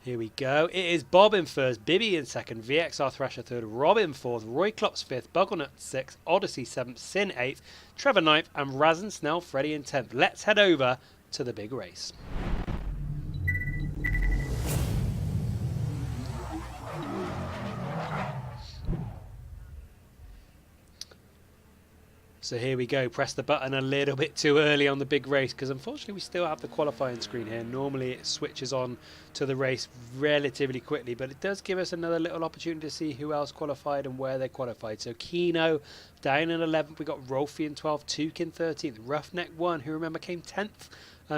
Here we go. It is Bob in first, Bibby in second, VXR Thrasher third, Rob in fourth, Roy Klops fifth, Buggelnut sixth, Odyssey seventh, Sin eighth, Trevor ninth, and Razen Snell Freddy in 10th. Let's head over to the big race. So here we go, press the button a little bit too early on the big race, because unfortunately we still have the qualifying screen here. Normally it switches on to the race relatively quickly, but it does give us another little opportunity to see who else qualified and where they qualified. So Kino down in 11th, we got Rolfie in 12th, Tuke in 13th, Roughneck 1, who remember came 10th,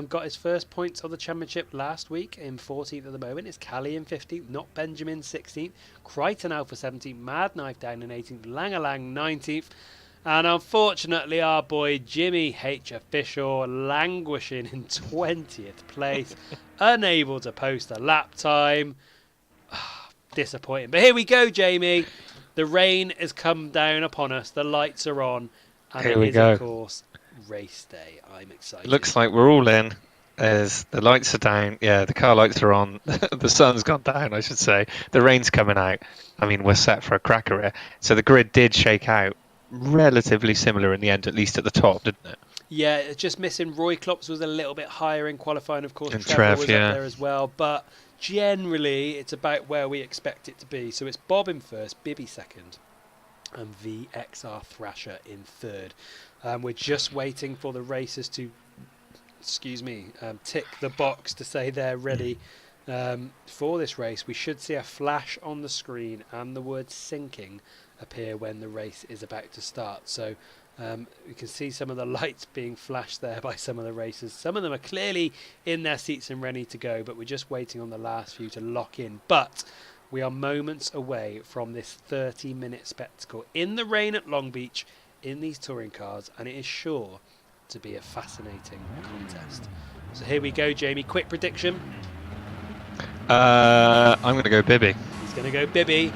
got his first points of the championship last week, in 14th at the moment. It's Callie in 15th, Not Benjamin 16th, Crichton Alpha 17th, Mad Knife down in 18th, Langalang 19th, and unfortunately, our boy Jimmy H. Official languishing in 20th place, unable to post a lap time. Disappointing. But here we go, Jamie. The rain has come down upon us. The lights are on. And Here it we is, go. of course, race day. I'm excited. It looks like we're all in. As the lights are down, yeah, the car lights are on. The sun's gone down, I should say. The rain's coming out. I mean, we're set for a cracker here. So the grid did shake out. Relatively similar in the end, at least at the top, didn't it? Yeah, it's just missing. Roy Klops was a little bit higher in qualifying, of course. And Trevor was Trev, yeah. up there as well, but generally it's about where we expect it to be. So it's Bob in first, Bibby second, and VXR Thrasher in third. We're just waiting for the racers to, tick the box to say they're ready for this race. We should see a flash on the screen and the word sinking appear when the race is about to start. So we can see some of the lights being flashed there by some of the racers. Some of them are clearly in their seats and ready to go, but we're just waiting on the last few to lock in. But we are moments away from this 30-minute spectacle in the rain at Long Beach in these touring cars, and it is sure to be a fascinating contest. So here we go, Jamie. Quick prediction. I'm going to go Bibby. He's going to go Bibby.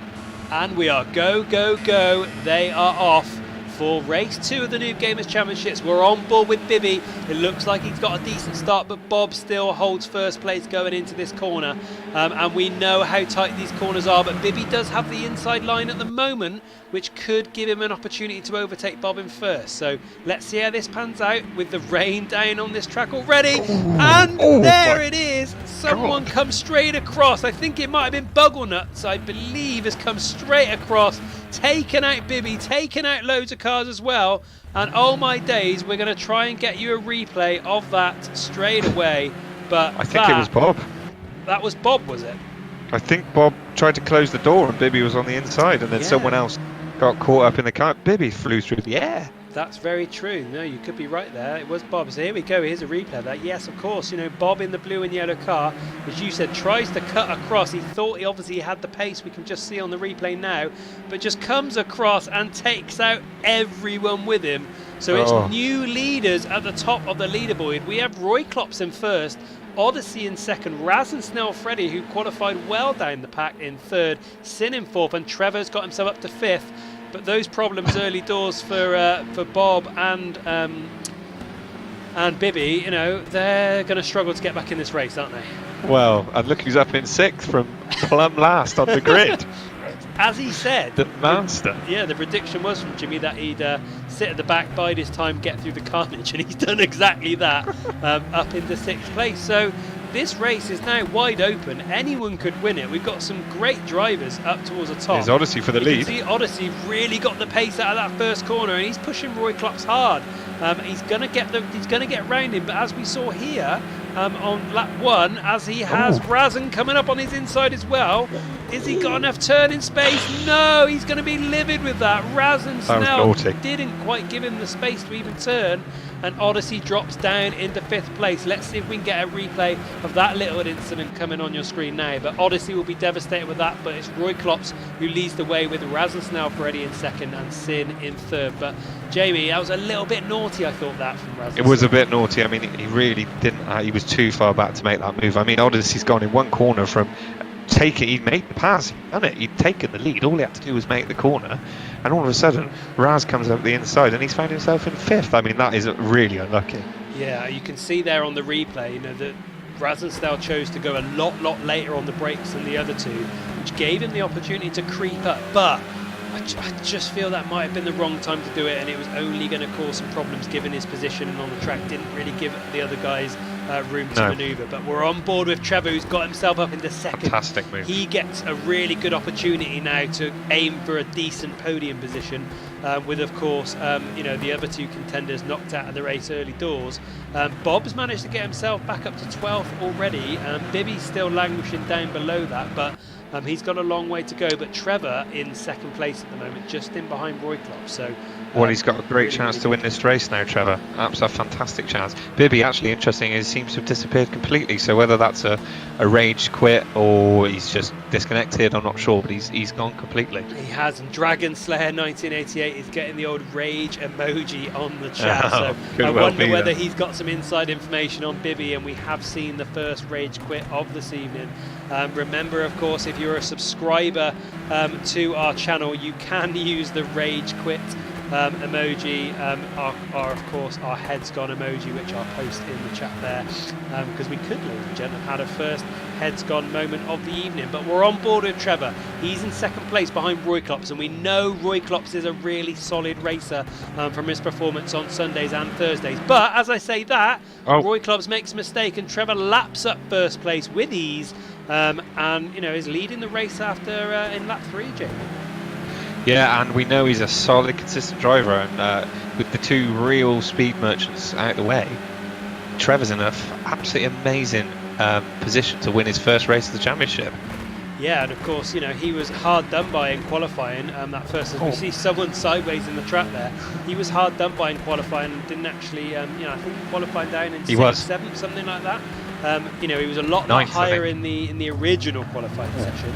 And we are go, go, go. They are off for race 2 of the Noob Gamers Championships. We're on board with Bibby. It looks like he's got a decent start, but Bob still holds first place going into this corner. And we know how tight these corners are, but Bibby does have the inside line at the moment, which could give him an opportunity to overtake Bob in first. So let's see how this pans out with the rain down on this track already. There it is. Someone comes straight across. I think it might have been Bugglenuts, I believe, has come straight across, taken out Bibby, taken out loads of cars as well. And oh my days, we're going to try and get you a replay of that straight away. But I think it was Bob. That was Bob, was it? I think Bob tried to close the door and Bibby was on the inside, and then someone else got caught up in the car. Bibby flew through the air. That's very true. No, you could be right there. It was Bob. So here we go. Here's a replay of that. Yes, of course. You know, Bob in the blue and yellow car, as you said, tries to cut across. He thought he obviously had the pace. We can just see on the replay now, but just comes across and takes out everyone with him. So it's new leaders at the top of the leaderboard. We have Roy Klops in first, Odyssey in second, Raz and Snell Freddy, who qualified well down the pack, in third, Sin in fourth, and Trevor's got himself up to fifth. But those problems early doors for Bob and Bibby, you know, they're going to struggle to get back in this race, aren't they? Well, and look who's up in sixth from plumb last on the grid. As he said, The master. the prediction was from Jimmy that he'd sit at the back, bide his time, get through the carnage, and he's done exactly that, up into sixth place. So this race is now wide open. Anyone could win it. We've got some great drivers up towards the top. There's Odyssey for the You lead. can see Odyssey really got the pace out of that first corner, and he's pushing Roy Klops hard. He's going to get round him, but as we saw here on lap one, as he has Razan coming up on his inside as well, is he got enough turning space? No, he's going to be livid with that. Razan Snell didn't quite give him the space to even turn, and Odyssey drops down into fifth place. Let's see if we can get a replay of that little incident coming on your screen now. But Odyssey will be devastated with that, but it's Roy Klops who leads the way with Razan Snell Freddy in second and Sin in third. But Jamie, that was a little bit naughty, I thought, that from Razan. It was a bit naughty. I mean, he really didn't. He was too far back to make that move. I mean, Odyssey's gone in one corner from take it. He'd made the pass. He'd done it. He'd taken the lead. All he had to do was make the corner, and all of a sudden, Raz comes up the inside, and he's found himself in fifth. I mean, that is really unlucky. Yeah, you can see there on the replay, you know, that Razan Snell chose to go a lot later on the brakes than the other two, which gave him the opportunity to creep up. But I just feel that might have been the wrong time to do it, and it was only going to cause some problems given his position and on the track. Didn't really give the other guys room to manoeuvre. But we're on board with Trevor, who's got himself up into second. Fantastic move. He gets a really good opportunity now to aim for a decent podium position, with, of course, you know, the other two contenders knocked out of the race early doors. Bob's managed to get himself back up to 12th already. Bibby's still languishing down below that, but he's got a long way to go. But Trevor in second place at the moment, just in behind Roy Klopp. So, well, he's got a great chance to win this race now, Trevor. Absolutely fantastic chance. Bibby, actually interesting, is seems to have disappeared completely. So whether that's a rage quit or he's just disconnected, I'm not sure. But he's gone completely. He has. And Dragon Slayer 1988 is getting the old rage emoji on the chat. So I wonder whether he's got some inside information on Bibby. And we have seen the first rage quit of this evening. Remember, of course, if you're a subscriber to our channel, you can use the rage quit emoji, are of course our heads gone emoji, which I'll post in the chat there, because we could, ladies and gentlemen, have had a first heads gone moment of the evening. But we're on board with Trevor. He's in second place behind Roy Klops, and we know Roy Klops is a really solid racer from his performance on Sundays and Thursdays. But as I say that, Roy Klops makes a mistake, and Trevor laps up first place with ease, and you know, is leading the race after in lap 3, Jamie. Yeah, and we know he's a solid, consistent driver, and with the two real speed merchants out of the way, Trevor's in an absolutely amazing position to win his first race of the championship. Yeah, and of course, you know, he was hard done by in qualifying. That first, as we see someone sideways in the track there, he was hard done by in qualifying and didn't actually, you know, I think he qualified down in 6th, 7th, something like that. You know, he was a lot higher in the original qualifying session.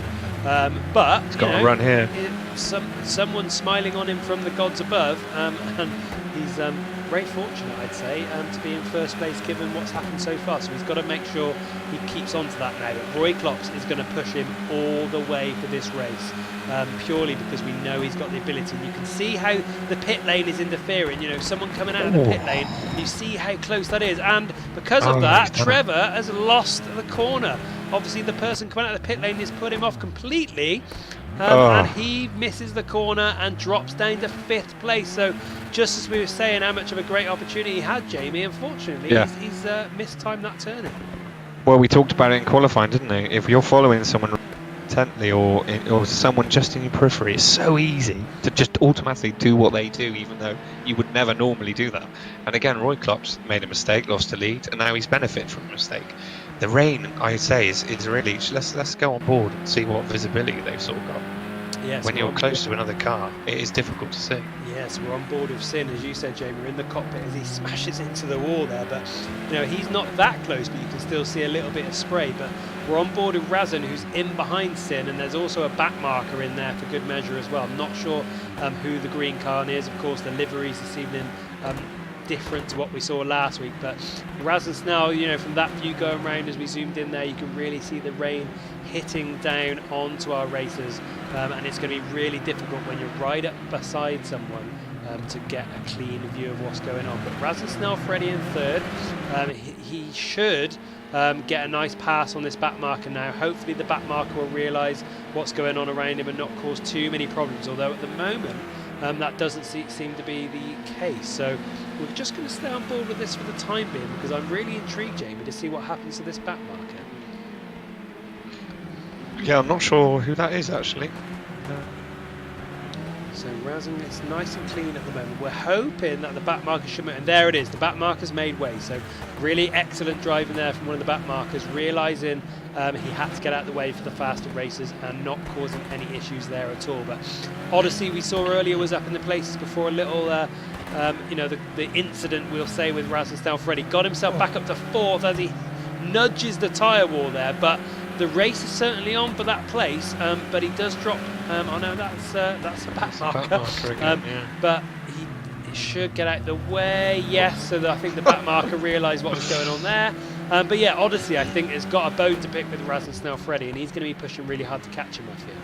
But he's got a run here. Someone smiling on him from the gods above, and he's very fortunate, I'd say, to be in first place given what's happened so far. So he's got to make sure he keeps on to that now. But Roy Klops is going to push him all the way for this race, purely because we know he's got the ability. And you can see how the pit lane is interfering. You know, someone coming out of the pit lane, you see how close that is. And because of that, Trevor has lost the corner. Obviously, the person coming out of the pit lane has put him off completely. And he misses the corner and drops down to 5th place. So just as we were saying how much of a great opportunity he had, Jamie, unfortunately he's mistimed that turning. Well, we talked about it in qualifying, didn't we? If you're following someone intently or someone just in your periphery, it's so easy to just automatically do what they do, even though you would never normally do that. And again, Roy Klops made a mistake, lost the lead, and now he's benefited from a mistake. The rain, I say, is really. Let's go on board and see what visibility they've sort of got. Yes, when you're close to another car, it is difficult to see. Yes, we're on board with Sin, as you said, Jamie. We're in the cockpit as he smashes into the wall there, but you know, he's not that close, but you can still see a little bit of spray. But we're on board with Razan, who's in behind Sin, and there's also a back marker in there for good measure as well. I'm not sure who the green car is. Of course, the liveries this evening different to what we saw last week. But Raz and Snell, you know, from that view going round as we zoomed in there, you can really see the rain hitting down onto our racers, and it's going to be really difficult when you're right up beside someone to get a clean view of what's going on. But Raz and Snell, Freddie in third. He should get a nice pass on this back marker now. Hopefully the back marker will realise what's going on around him and not cause too many problems, although at the moment that doesn't seem to be the case. So we're just going to stay on board with this for the time being, because I'm really intrigued, Jamie, to see what happens to this back marker. Yeah, I'm not sure who that is actually. So Razin, it's nice and clean at the moment. We're hoping that the back marker should move, and there it is, the back marker's made way. So really excellent driving there from one of the back markers, realising he had to get out of the way for the faster racers and not causing any issues there at all. But Odyssey, we saw earlier, was up in the places before. A little you know, the incident, we'll say, with Raz and Snell. Freddie got himself back up to fourth as he nudges the tyre wall there, but the race is certainly on for that place, but he does drop. Oh no, that's a back marker. Again, yeah. But he should get out the way. Yes, so I think the back marker realised what was going on there. But yeah, Odyssey, I think, has got a bone to pick with Raz and Snell Freddie, and he's going to be pushing really hard to catch him, I feel.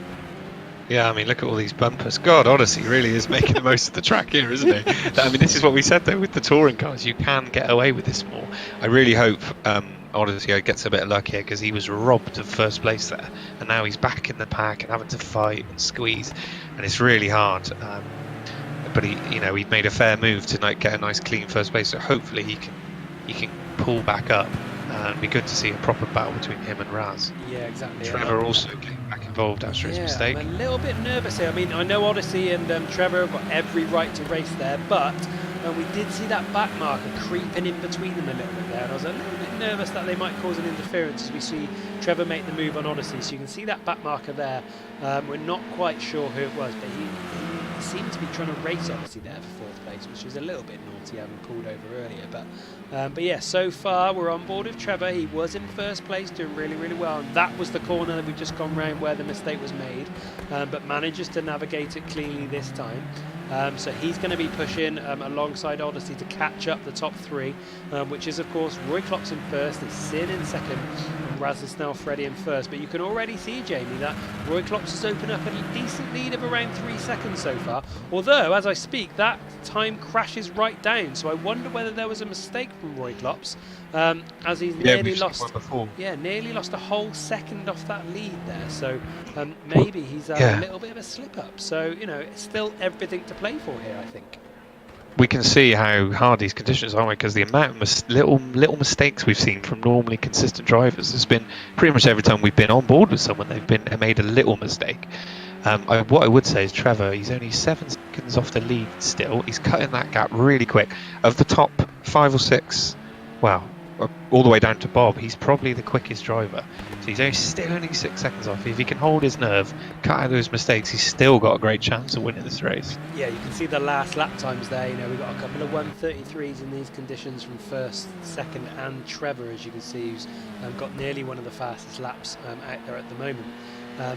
Yeah, I mean, look at all these bumpers. God, Odyssey really is making the most of the track here, isn't he? I mean, this is what we said, though, with the touring cars. You can get away with this more. I really hope Odyssey gets a bit of luck here, because he was robbed of first place there. And now he's back in the pack and having to fight and squeeze. And it's really hard. But he made a fair move to get a nice clean first place. So hopefully he can pull back up. It'd be good to see a proper battle between him and Raz. Yeah, exactly. Trevor also getting back involved after his mistake. I'm a little bit nervous here. I mean, I know Odyssey and Trevor have got every right to race there, but we did see that back marker creeping in between them a little bit there, and I was a little bit nervous that they might cause an interference as we see Trevor make the move on Odyssey. So you can see that back marker there. We're not quite sure who it was, but he seemed to be trying to race Odyssey there for fourth place, which is a little bit naughty, having pulled over earlier. But yeah, so far we're on board with Trevor. He was in first place, doing really, really well, and that was the corner that we've just gone round where the mistake was made, but manages to navigate it cleanly this time. So he's going to be pushing alongside Odyssey to catch up the top three, which is, of course, Roy Klops in first, Sin in second, and Raz and Snell Freddie in first. But you can already see, Jamie, that Roy Klops has opened up a decent lead of around 3 seconds so far. Although, as I speak, that time crashes right down. So I wonder whether there was a mistake from Roy Klops, as he's nearly lost a whole second off that lead there. So maybe he's had a little bit of a slip up. So, you know, it's still everything to play for here, I think. We can see how hard these conditions are, because the amount of little mistakes we've seen from normally consistent drivers has been pretty much every time we've been on board with someone, they've made a little mistake. What I would say is Trevor, he's only 7 seconds off the lead still. He's cutting that gap really quick. Of the top 5 or 6, well, all the way down to Bob, he's probably the quickest driver. So he's still only 6 seconds off. If he can hold his nerve, cut out those mistakes, he's still got a great chance of winning this race. Yeah, you can see the last lap times there. You know, we've got a couple of 1:33s in these conditions from first, second, and Trevor, as you can see, who's got nearly one of the fastest laps out there at the moment.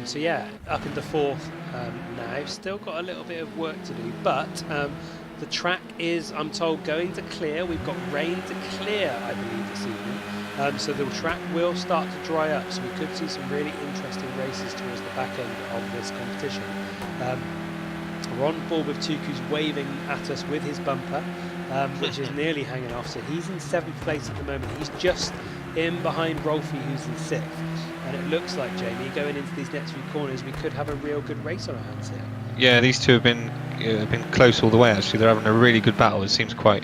So yeah, up into fourth now. Still got a little bit of work to do, but the track is, I'm told, going to clear. We've got rain to clear, I believe, this evening. So the track will start to dry up, so we could see some really interesting races towards the back end of this competition. We're on board with Tuku's waving at us with his bumper, which is nearly hanging off. So he's in 7th place at the moment. He's just in behind Rolfie, who's in 6th. And it looks like, Jamie, going into these next few corners, we could have a real good race on our hands here. Yeah, these two have been close all the way. Actually, they're having a really good battle. It seems quite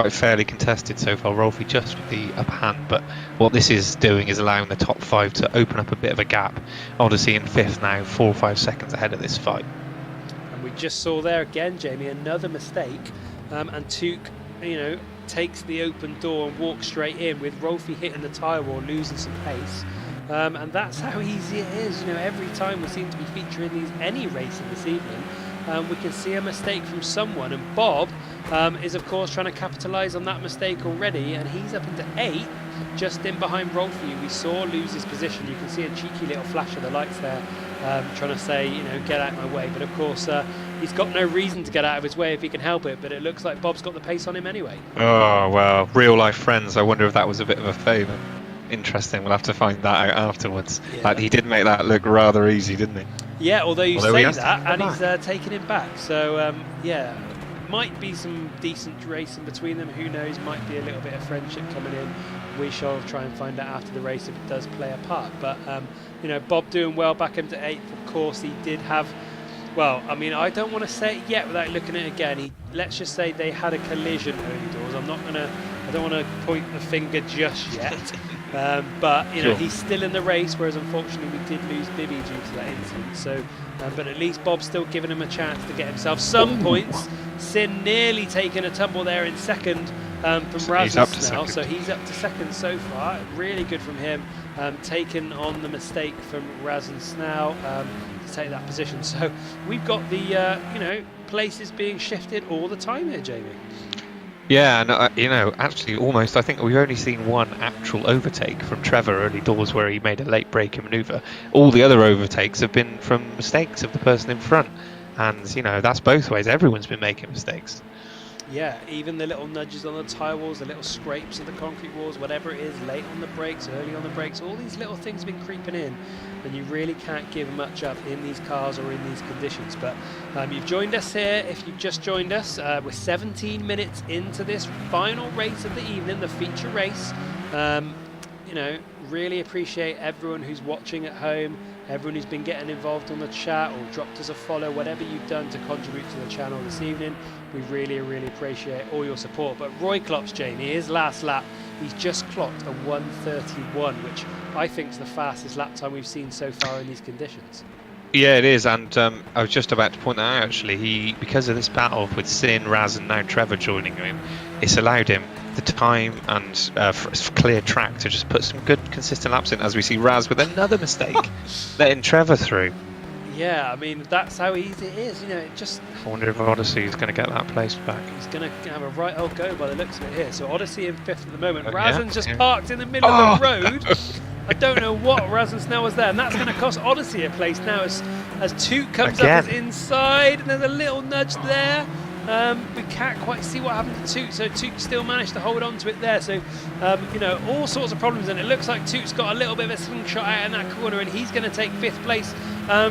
fairly contested so far. Rolfie just with the upper hand, but what this is doing is allowing the top 5 to open up a bit of a gap. Odyssey in 5th now, 4 or 5 seconds ahead of this fight. And we just saw there again, Jamie, another mistake, and Tuk, you know, takes the open door and walks straight in, with Rolfie hitting the tyre wall, losing some pace. And that's how easy it is. You know, every time we seem to be featuring any racing this evening, we can see a mistake from someone, and Bob is of course trying to capitalise on that mistake already, and he's up into 8, just in behind Rolfie, who we saw lose his position. You can see a cheeky little flash of the lights there trying to say, get out of my way. But of course, he's got no reason to get out of his way if he can help it. But it looks like Bob's got the pace on him anyway. Oh, well, real life friends. I wonder if that was a bit of a favour. Interesting. We'll have to find that out afterwards. Yeah. Like, he did make that look rather easy, didn't he? Yeah, although you Although he say has that, taken and him he's taking him back. So, might be some decent racing between them. Who knows? Might be a little bit of friendship coming in. We shall try and find out after the race if it does play a part. But, Bob doing well back into 8th. Of course, he did have... Well, I mean, I don't want to say it yet without looking at it again. Let's just say they had a collision early doors. I don't want to point the finger just yet. But Sure. he's still in the race, whereas unfortunately we did lose Bibby due to that incident. So, but at least Bob's still giving him a chance to get himself some points. Sin nearly taking a tumble there in second from He's up to Rasmus now, second. so he's up to second so far. Really good from him, taking on the mistake from Razin now to take that position. So we've got the places being shifted all the time here, Jamie. Yeah, and actually, almost. I think we've only seen one actual overtake from Trevor early doors, where he made a late braking manoeuvre. All the other overtakes have been from mistakes of the person in front, and that's both ways. Everyone's been making mistakes. Yeah, even the little nudges on the tyre walls, the little scrapes of the concrete walls, whatever it is, late on the brakes, early on the brakes, all these little things have been creeping in, and you really can't give much up in these cars or in these conditions. But you've joined us here. If you've just joined us, we're 17 minutes into this final race of the evening, the feature race. Really appreciate everyone who's watching at home, everyone who's been getting involved on the chat or dropped us a follow, whatever you've done to contribute to the channel this evening. We really, really appreciate all your support. But Roy Klops, Jamie, his last lap, he's just clocked a 1:31, which I think is the fastest lap time we've seen so far in these conditions. Yeah, it is, and I was just about to point that out. Actually, because of this battle with Sin, Raz, and now Trevor joining him, it's allowed him the time and clear track to just put some good, consistent laps in. As we see Raz with another mistake, letting Trevor through. Yeah, I mean, that's how easy it is. It just... I wonder if Odyssey is going to get that place back. He's going to have a right old go by the looks of it here. So Odyssey in 5th at the moment. Yeah, Razan's just yeah. parked in the middle of the road. I don't know what Razan Snell was there, and that's going to cost Odyssey a place now as Toot comes Again. up as inside, and there's a little nudge there. We can't quite see what happened to Toot, so Toot still managed to hold on to it there. So, all sorts of problems, and it looks like Toot's got a little bit of a slingshot out in that corner, and he's going to take 5th place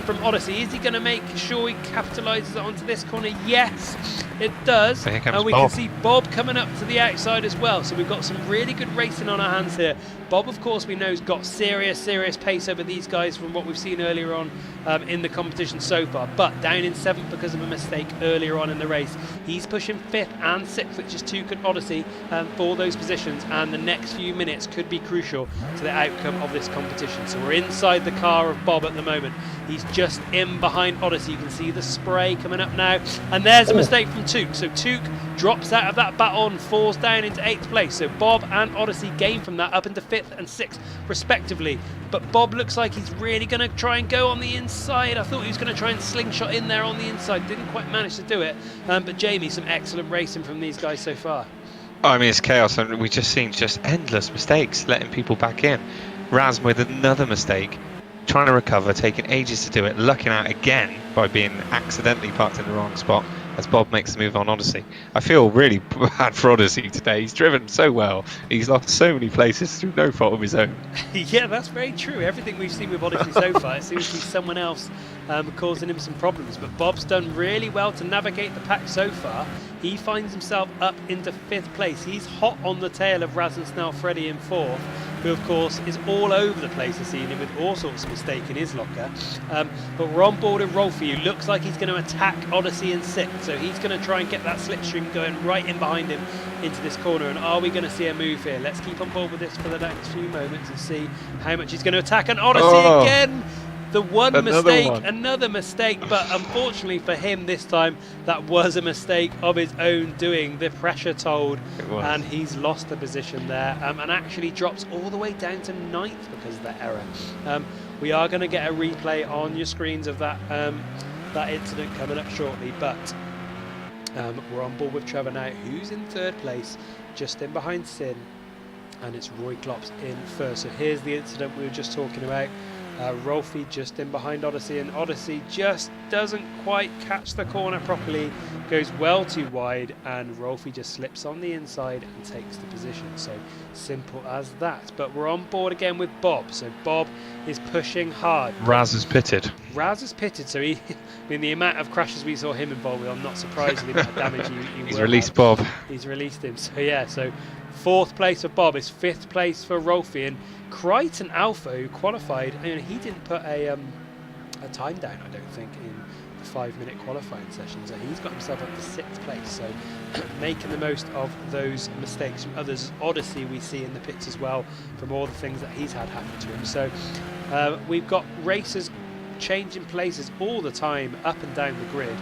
from Odyssey. Is he going to make sure he capitalises onto this corner? Yes, it does. Here comes And we Bob. can see Bob coming up to the outside as well. So we've got some really good racing on our hands here. Bob, of course, we know has got serious pace over these guys from what we've seen earlier on in the competition so far. But down in 7th because of a mistake earlier on in the race. He's pushing 5th and 6th, which is Toot and Odyssey for those positions. And the next few minutes could be crucial to the outcome of this competition. So we're inside the car of Bob at the moment. He's just in behind Odyssey. You can see the spray coming up now. And there's a mistake from Toot. So Toot drops out of that battle and falls down into 8th place. So Bob and Odyssey gain from that up into 5th and 6th respectively. But Bob looks like he's really going to try and go on the inside. I thought he was going to try and slingshot in there on the inside. Didn't quite manage to do it. But Jamie, some excellent racing from these guys so far. I mean, it's chaos, and we've just seen endless mistakes, letting people back in. Raz with another mistake, trying to recover, taking ages to do it, lucking out again by being accidentally parked in the wrong spot as Bob makes the move on Odyssey. I feel really bad for Odyssey today. He's driven so well. He's lost so many places through no fault of his own. Yeah, that's very true. Everything we've seen with Odyssey so far, it seems to be someone else causing him some problems. But Bob's done really well to navigate the pack so far. He finds himself up into 5th place. He's hot on the tail of Raz and Snell Freddy in 4th, who of course is all over the place this evening with all sorts of mistakes in his locker. But we're on board with Rolfie, who looks like he's going to attack Odyssey in 6th. So he's going to try and get that slipstream going right in behind him into this corner. And are we going to see a move here? Let's keep on board with this for the next few moments and see how much he's going to attack. And Odyssey again! The another mistake, but unfortunately for him this time, that was a mistake of his own doing. The pressure told, and he's lost the position there, and actually drops all the way down to 9th because of that error. We are going to get a replay on your screens of that that incident coming up shortly, but we're on board with Trevor now, who's in 3rd place, just in behind Sin, and it's Roy Klops in 1st. So here's the incident we were just talking about. Rolfie just in behind Odyssey, and Odyssey just doesn't quite catch the corner properly, goes well too wide, and Rolfie just slips on the inside and takes the position. So simple as that. But we're on board again with Bob. So Bob is pushing hard. Raz is pitted. Raz is pitted, so I mean, the amount of crashes we saw him involved with, I'm not surprised with the amount of damage he He's will released have. Bob. He's released him. So yeah, so 4th place for Bob is 5th place for Rolfie, and Crichton Alpha, who qualified, he didn't put a time down, I don't think, in the 5-minute qualifying session, so he's got himself up to 6th place, so making the most of those mistakes from others. Odyssey we see in the pits as well, from all the things that he's had happen to him. So we've got racers changing places all the time up and down the grid.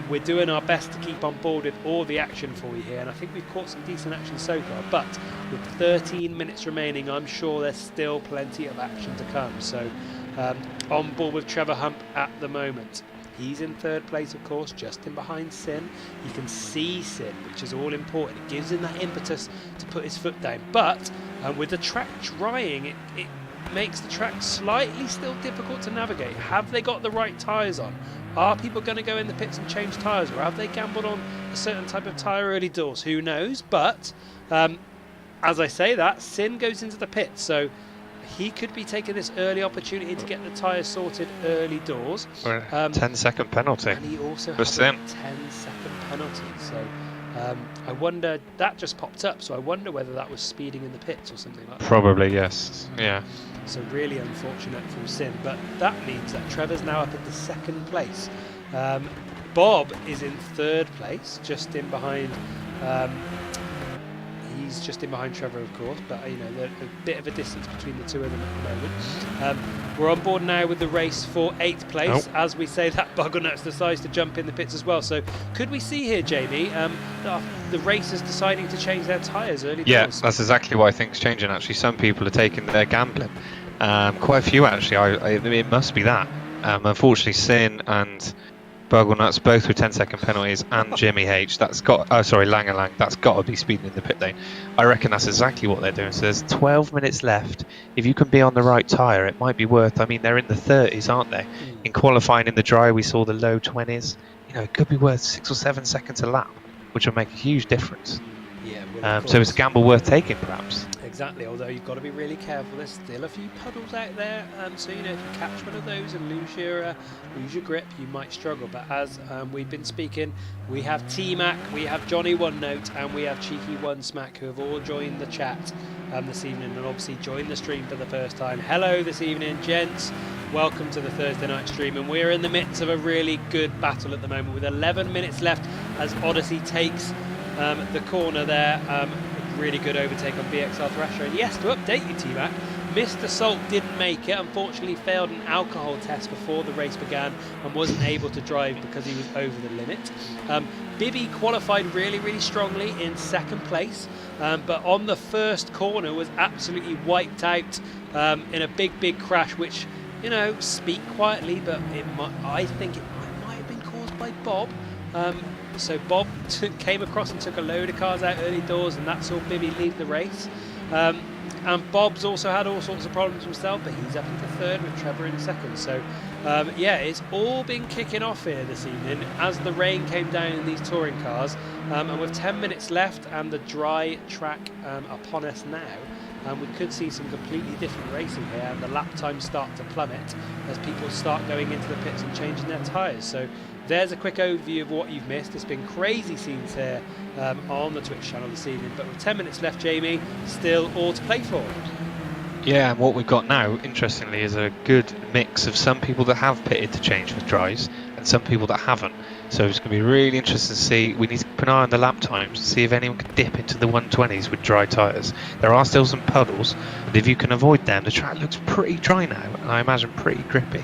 We're doing our best to keep on board with all the action for you here, and I think we've caught some decent action so far, but with 13 minutes remaining, I'm sure there's still plenty of action to come. So on board with Trevor Hump at the moment. He's in 3rd place, of course, just in behind Sin. You can see Sin, which is all important. It gives him that impetus to put his foot down, but with the track drying, it makes the track slightly still difficult to navigate. Have they got the right tyres on? Are people going to go in the pits and change tyres, or have they gambled on a certain type of tyre early doors? Who knows? But as I say that, Sin goes into the pits, so he could be taking this early opportunity to get the tyres sorted early doors. 10-second penalty. And he also For has a Sin. 10-second penalty. So I wonder, that just popped up, so I wonder whether that was speeding in the pits or something like that. Probably, yes. Yeah. So really unfortunate from Sin, but that means that Trevor's now up at the 2nd place. Bob is in 3rd place, just in behind. He's just in behind Trevor, of course, but there's a bit of a distance between the two of them at the moment. We're on board now with the race for 8th place. As we say that, Bugglenuts decides to jump in the pits as well. So could we see here, Jamie, the racers deciding to change their tyres early doors? Yeah, that's exactly what I think is changing, actually. Some people are taking their gambling. Quite a few, actually. It must be that. Unfortunately, Sin and Bugglenuts both with 10-second penalties, and Jimmy H. Lang, that's got to be speeding in the pit lane. I reckon that's exactly what they're doing. So there's 12 minutes left. If you can be on the right tyre, it might be worth. I mean, they're in the 30s, aren't they? In qualifying in the dry, we saw the low 20s. It could be worth 6 or 7 seconds a lap, which will make a huge difference. Yeah. Well, so it's a gamble worth taking, perhaps. Exactly, although you've got to be really careful. There's still a few puddles out there, so if you catch one of those and lose your grip, you might struggle. But as we've been speaking, we have T-Mac, we have Johnny OneNote, and we have Cheeky OneSmack, who have all joined the chat this evening, and obviously joined the stream for the first time. Hello this evening, gents. Welcome to the Thursday night stream, and we're in the midst of a really good battle at the moment with 11 minutes left as Odyssey takes the corner there. Really good overtake on BXR Thrasher. And yes, to update you, T-Mac, Mr. Salt didn't make it. Unfortunately, failed an alcohol test before the race began and wasn't able to drive because he was over the limit. Bibby qualified really, really strongly in 2nd place, but on the first corner was absolutely wiped out in a big crash, which, speak quietly, but I think it might have been caused by Bob. So Bob came across and took a load of cars out early doors, and that saw Bibby leave the race. And Bob's also had all sorts of problems himself, but he's up into 3rd with Trevor in 2nd. So it's all been kicking off here this evening as the rain came down in these touring cars. And with 10 minutes left and the dry track upon us now, we could see some completely different racing here, and the lap times start to plummet as people start going into the pits and changing their tyres. So there's a quick overview of what you've missed. It's been crazy scenes here on the Twitch channel this evening, but with 10 minutes left, Jamie, still all to play for. Yeah, and what we've got now, interestingly, is a good mix of some people that have pitted to change for dries and some people that haven't. So it's going to be really interesting to see. We need to keep an eye on the lap times to see if anyone can dip into the 120s with dry tyres. There are still some puddles, but if you can avoid them, the track looks pretty dry now, and I imagine pretty grippy.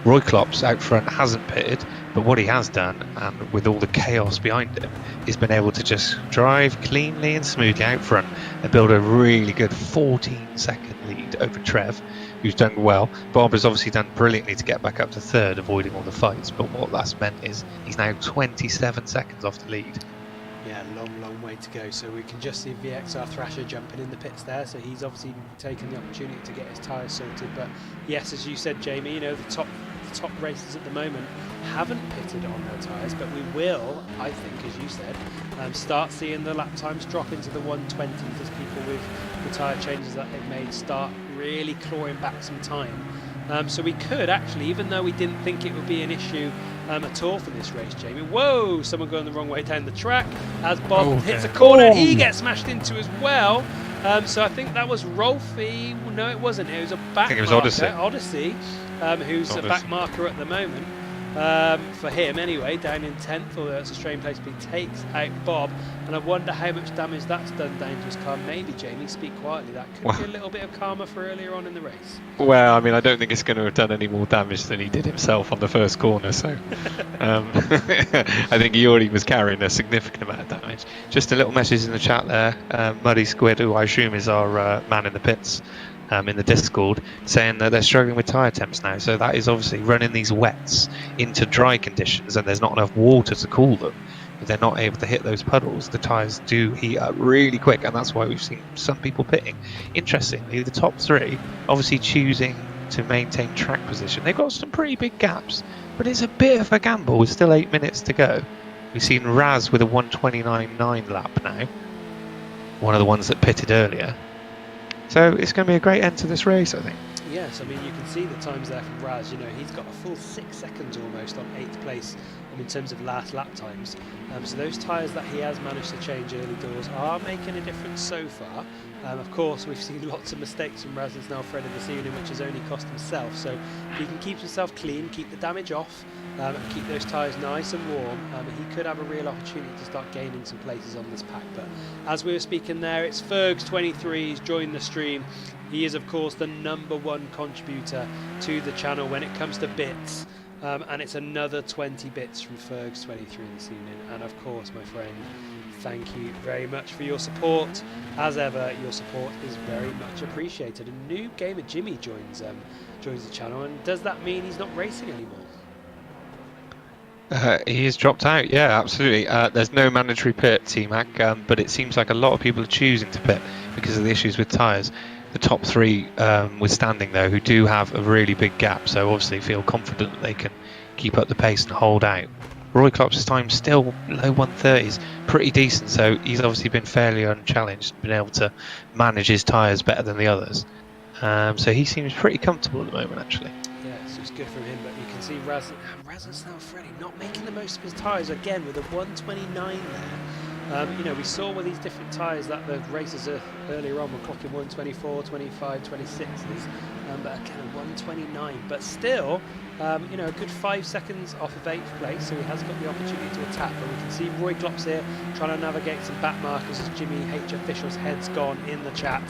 Roy Klopp's out front hasn't pitted, but what he has done, and with all the chaos behind him, he's been able to just drive cleanly and smoothly out front and build a really good 14-second lead over Trev, who's done well. Bob has obviously done brilliantly to get back up to 3rd, avoiding all the fights, but what that's meant is he's now 27 seconds off the lead. Yeah, long way to go. So we can just see VXR Thrasher jumping in the pits there. So he's obviously taken the opportunity to get his tyres sorted. But yes, as you said, Jamie, the top racers at the moment haven't pitted on their tyres, but we will, I think, as you said, start seeing the lap times drop into the 120s as people with the tyre changes that they've made start really clawing back some time. So we could actually, even though we didn't think it would be an issue at all for this race, Jamie. Whoa, someone going the wrong way down the track as Bob hits a corner. He gets smashed into as well. So I think that was Rolfie. No, it wasn't. It was a back marker. I think it was Odyssey, who's a back marker at the moment. For him anyway, down in 10th, although it's a strange place to be, takes out Bob, and I wonder how much damage that's done down to his car. Maybe, Jamie, speak quietly, that could be a little bit of karma for earlier on in the race. Well, I mean, I don't think it's going to have done any more damage than he did himself on the first corner, so I think he already was carrying a significant amount of damage. Just a little message in the chat there, Muddy Squid, who I assume is our man in the pits, in the Discord, saying that they're struggling with tyre temps now. So that is obviously running these wets into dry conditions, and there's not enough water to cool them. If they're not able to hit those puddles, the tyres do heat up really quick, and that's why we've seen some people pitting. Interestingly, the top three obviously choosing to maintain track position. They've got some pretty big gaps, but it's a bit of a gamble with still 8 minutes to go. We've seen Raz with a 1:29.9 lap now, one of the ones that pitted earlier. So it's going to be a great end to this race, I think. Yes, I mean, you can see the times there from Raz. He's got a full 6 seconds almost on 8th place in terms of last lap times. So those tyres that he has managed to change early doors are making a difference so far. Of course, we've seen lots of mistakes from Raz now threaded this evening, which has only cost himself. So if he can keep himself clean, keep the damage off, and keep those tyres nice and warm, he could have a real opportunity to start gaining some places on this pack. But as we were speaking there, it's Fergs23, he's joined the stream. He is, of course, the #1 contributor to the channel when it comes to bits. And it's another 20 bits from Fergs23 this evening. And of course, my friend, thank you very much for your support. As ever, your support is very much appreciated. A new gamer Jimmy joins the channel, and does that mean he's not racing anymore? He has dropped out, yeah, absolutely. There's no mandatory pit, T-Mac, but it seems like a lot of people are choosing to pit because of the issues with tyres. The top three withstanding, though, who do have a really big gap, so obviously feel confident that they can keep up the pace and hold out. Roy Klopp's time still low 130s, pretty decent, so he's obviously been fairly unchallenged, been able to manage his tyres better than the others. So he seems pretty comfortable at the moment, actually. Yeah, so it's good from him, but you can see Raz and Snell-Freddy not making the most of his tyres again with a 129 there. We saw with these different tyres that the racers earlier on were clocking 124, 25, 26s, but again a 129. But still, a good 5 seconds off of 8th place, so he has got the opportunity to attack. But we can see Roy Klops here trying to navigate some back markers as Jimmy H. Official's head's gone in the chat,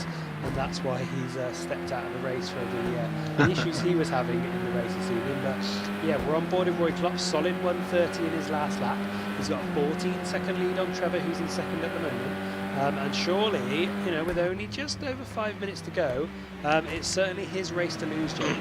and that's why he's stepped out of the race for the issues he was having in the race this evening. But yeah, we're on board with Roy Klops, solid 130 in his last lap. He's got a 14-second lead on Trevor, who's in second at the moment. And surely, with only just over 5 minutes to go, it's certainly his race to lose, Jamie.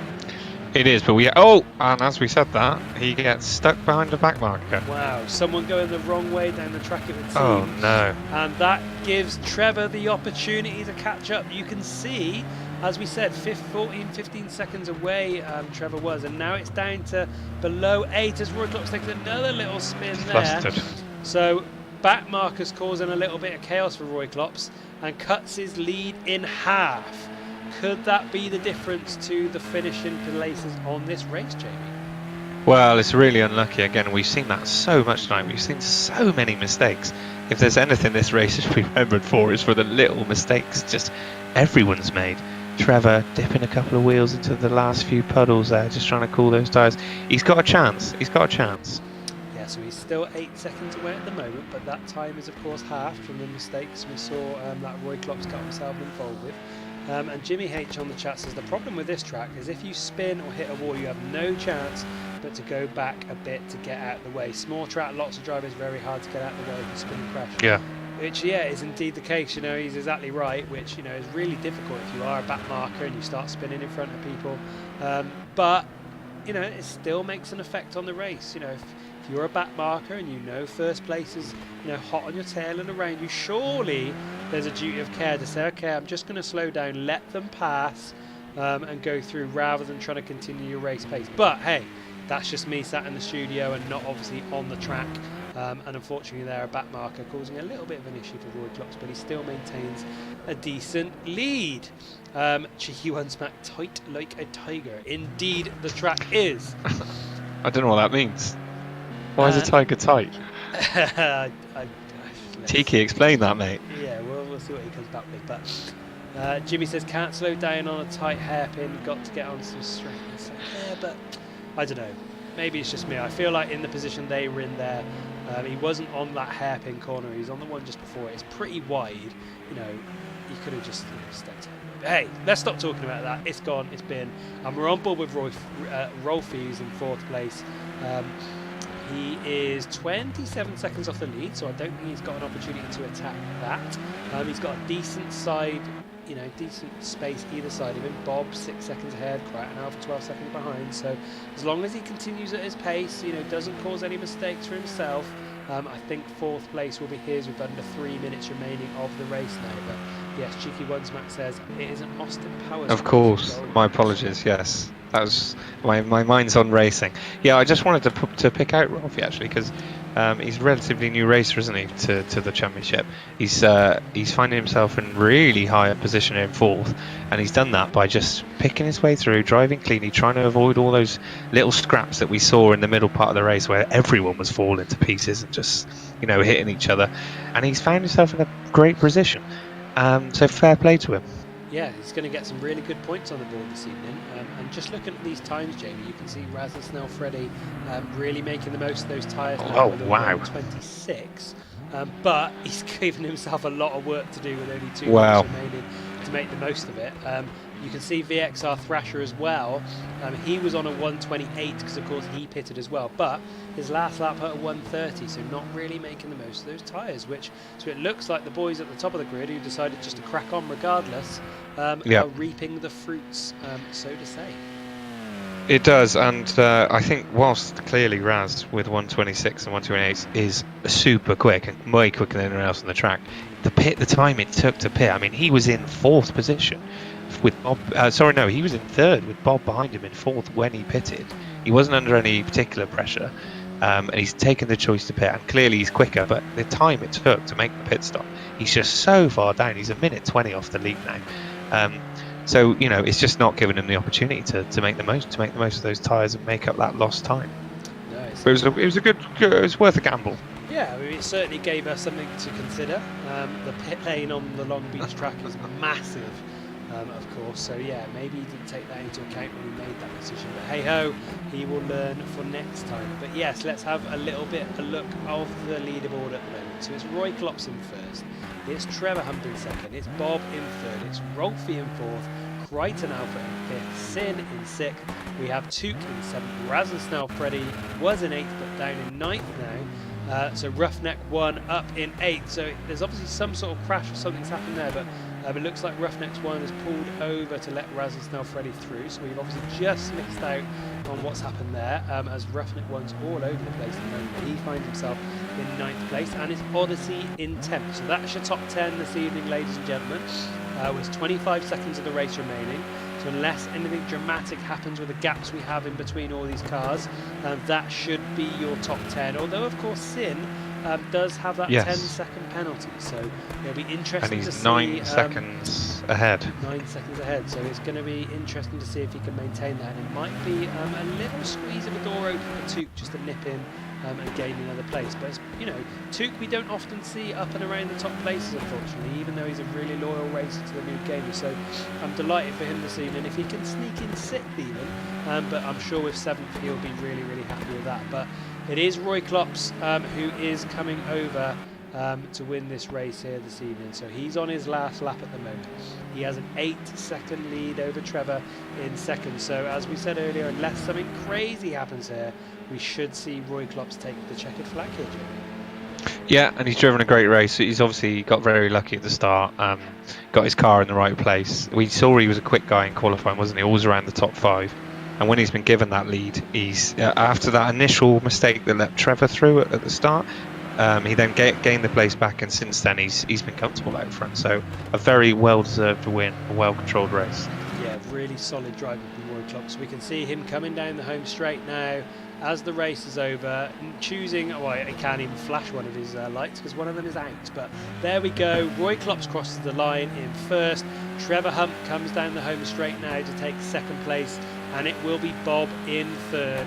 It is, but and as we said that, he gets stuck behind the back marker. Wow, someone going the wrong way down the track, it would seem. Oh no. And that gives Trevor the opportunity to catch up. You can see, as we said, 15 seconds away Trevor was, and now it's down to below 8 as Roy Klops takes another little spin there. Busted. So back markers causing a little bit of chaos for Roy Klops and cuts his lead in half. Could that be the difference to the finishing places on this race, Jamie? Well, it's really unlucky. Again, we've seen that so much tonight. We've seen so many mistakes. If there's anything this race is remembered for, it's for the little mistakes just everyone's made. Trevor dipping a couple of wheels into the last few puddles there, just trying to cool those tyres. He's got a chance. Yeah, so he's still 8 seconds away at the moment, but that time is, of course, halved from the mistakes we saw that Roy Klops got himself involved with. And Jimmy H on the chat says the problem with this track is if you spin or hit a wall, you have no chance but to go back a bit to get out of the way. Small track, lots of drivers, very hard to get out of the way if you spin and crash. Yeah. Which, yeah, is indeed the case. He's exactly right, which, is really difficult if you are a back marker and you start spinning in front of people. But, it still makes an effect on the race. If you're a back marker and you know first place is hot on your tail and around you, surely there's a duty of care to say, okay, I'm just going to slow down, let them pass, and go through rather than trying to continue your race pace. But hey, that's just me sat in the studio and not obviously on the track. And unfortunately they're a back marker, causing a little bit of an issue for Roy Klops, but he still maintains a decent lead. Cheeky one smack, tight like a tiger. Indeed, the track is. I don't know what that means. Why is a tiger tight? Cheeky, explain that, mate. Yeah, we'll see what he comes back with. But Jimmy says, can't slow down on a tight hairpin, got to get on some strength. Yeah, but I don't know. Maybe it's just me. I feel like in the position they were in there, he wasn't on that hairpin corner. He was on the one just before it. It's pretty wide. He could have just stepped in. But hey, let's stop talking about that. It's gone. It's been. And we're on board with Rolfie, who's in 4th place. He is 27 seconds off the lead, so I don't think he's got an opportunity to attack that. He's got a decent side, decent space either side of him. Bob 6 seconds ahead, Crichton Alpha 12 seconds behind. So as long as he continues at his pace, doesn't cause any mistakes for himself, I think 4th place will be his with under 3 minutes remaining of the race now. But yes, Cheeky Ones Mac says it is an Austin Powers. Of course, my apologies. Yes, that was my mind's on racing. Yeah, I just wanted to pick out Rolfie actually because he's a relatively new racer, isn't he, to the championship. He's finding himself in really high position in 4th, and he's done that by just picking his way through, driving cleanly, trying to avoid all those little scraps that we saw in the middle part of the race where everyone was falling to pieces and just hitting each other. And he's found himself in a great position. So fair play to him. Yeah, he's going to get some really good points on the board this evening. And just looking at these times, Jamie, you can see Razza Snell Freddy really making the most of those tyres. Oh, wow. 26. But he's given himself a lot of work to do with only 2 Wow. laps remaining to make the most of it. You can see VXR Thrasher as well. He was on a 128 because, of course, he pitted as well. But his last lap at a 130, so not really making the most of those tyres. So it looks like the boys at the top of the grid who decided just to crack on regardless are reaping the fruits, so to say. It does, and I think whilst clearly Raz with 126 and 128 is super quick and way quicker than anyone else on the track, the time it took to pit, I mean, he was in 4th position with Bob. He was in 3rd with Bob behind him in 4th when he pitted. He wasn't under any particular pressure, and he's taken the choice to pit, and clearly he's quicker, but the time it took to make the pit stop, he's just so far down. He's a minute 20 off the lead now. So it's just not giving him the opportunity to make the most of those tyres and make up that lost time. No, But it was worth a gamble. Yeah, I mean, it certainly gave us something to consider. The pit lane on the Long Beach track is massive, of course. So yeah, maybe he didn't take that into account when he made that decision. But hey ho, he will learn for next time. But yes, let's have a look of the leaderboard at the moment. So it's Roy Klops in 1st. It's Trevor Hump in 2nd, it's Bob in 3rd, it's Rolfie in 4th, Crichton Alpha in 5th, Sin in 6th, we have Took in 7th, Raz and Snell Freddy was in 8th but down in 9th now, so Roughneck 1 up in 8th, so there's obviously some sort of crash or something's happened there, but it looks like Roughneck's 1 has pulled over to let Raz and Snell Freddy through, so we've obviously just missed out on what's happened there, as Roughneck 1's all over the place at the moment. He finds himself in 9th place, and it's Odyssey in 10th. So that's your top 10 this evening, ladies and gentlemen, with 25 seconds of the race remaining. So unless anything dramatic happens with the gaps we have in between all these cars, that should be your top 10. Although, of course, Sin does have that 10-second penalty, so it'll be interesting to see. And he's 9 seconds ahead. 9 seconds ahead, so it's going to be interesting to see if he can maintain that. And it might be a little squeeze of a door open for Took just to nip in and gain another place. But Took we don't often see up and around the top places, unfortunately, even though he's a really loyal racer to the new gamer. So I'm delighted for him this evening if he can sneak in 6th even. But I'm sure with 7th he'll be really, really happy with that. But it is Roy Klops who is coming over to win this race here this evening. So he's on his last lap at the moment. He has an 8-second lead over Trevor in 2nd. So as we said earlier, unless something crazy happens here, we should see Roy Klops take the checkered flag here, Jamie. Yeah, and he's driven a great race. He's obviously got very lucky at the start, got his car in the right place. We saw he was a quick guy in qualifying, wasn't he? Always around the top 5. And when he's been given that lead, he's after that initial mistake that let Trevor through at the start, he then gained the place back, and since then he's been comfortable out front. So a very well-deserved win, a well-controlled race. Yeah, really solid driving from Roy Klopp. So we can see him coming down the home straight now as the race is over, choosing, well, he can't even flash one of his lights because one of them is out, but there we go. Roy Klopp crosses the line in first. Trevor Hump comes down the home straight now to take second place, and it will be Bob in third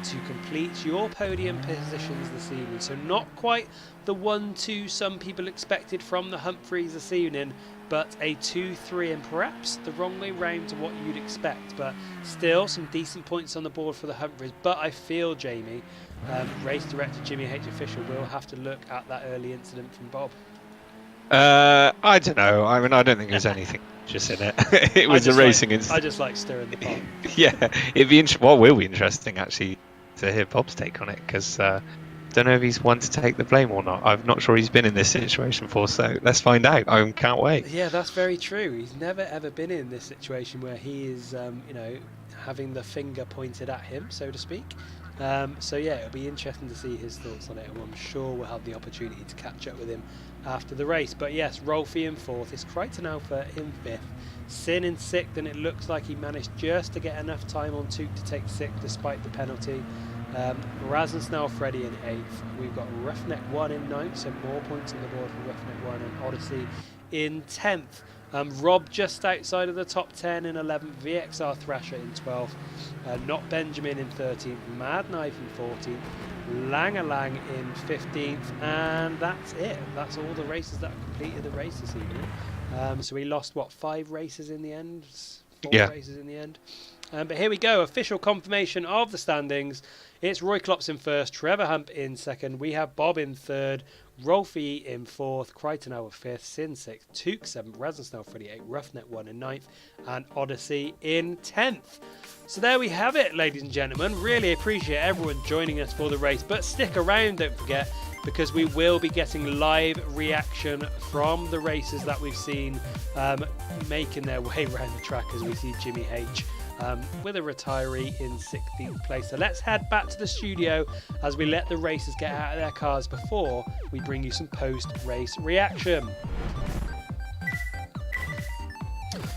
to complete your podium positions this evening. So not quite the 1-2 some people expected from the Humphreys this evening, but a 2-3, and perhaps the wrong way round to what you'd expect, but still some decent points on the board for the Humphreys. But I feel, Jamie, race director Jimmy H. Official will have to look at that early incident from Bob. I don't know. I mean, I don't think there's anything just in it. It was a racing incident. I just like stirring the pot. Yeah, it'd be what will be interesting actually to hear Bob's take on it, because don't know if he's one to take the blame or not. I'm not sure he's been in this situation before, so let's find out. I can't wait. Yeah, that's very true. He's never ever been in this situation where he is, having the finger pointed at him, so to speak. So yeah, it'll be interesting to see his thoughts on it, and I'm sure we'll have the opportunity to catch up with him after the race. But yes, Rolfie in fourth, it's Crichton Alpha in fifth, Sin in sixth, and it looks like he managed just to get enough time on Toot to take sixth despite the penalty. Rasensnell Freddy in 8th. We've got Roughneck 1 in 9th, so more points on the board for Roughneck 1, and Odyssey in 10th. Rob just outside of the top 10 in 11th, VXR Thrasher in 12th, Not Benjamin in 13th, Mad Knife in 14th, Lang in 15th, and that's it. That's all the races that have completed the race this evening. So we lost, 5 races in the end? 4 races in the end. But here we go, official confirmation of the standings. It's Roy Klops in first, Trevor Hump in second, we have Bob in third, Rolfie in fourth, Crichton Hour fifth, Sin sixth, Took seventh, Rasensnell Freddy 8th, Roughneck 1 in 9th, and Odyssey in 10th. So there we have it, ladies and gentlemen. Really appreciate everyone joining us for the race, but stick around, don't forget, because we will be getting live reaction from the races that we've seen making their way around the track, as we see Jimmy H with a retiree in 16th place. So let's head back to the studio as we let the racers get out of their cars before we bring you some post-race reaction.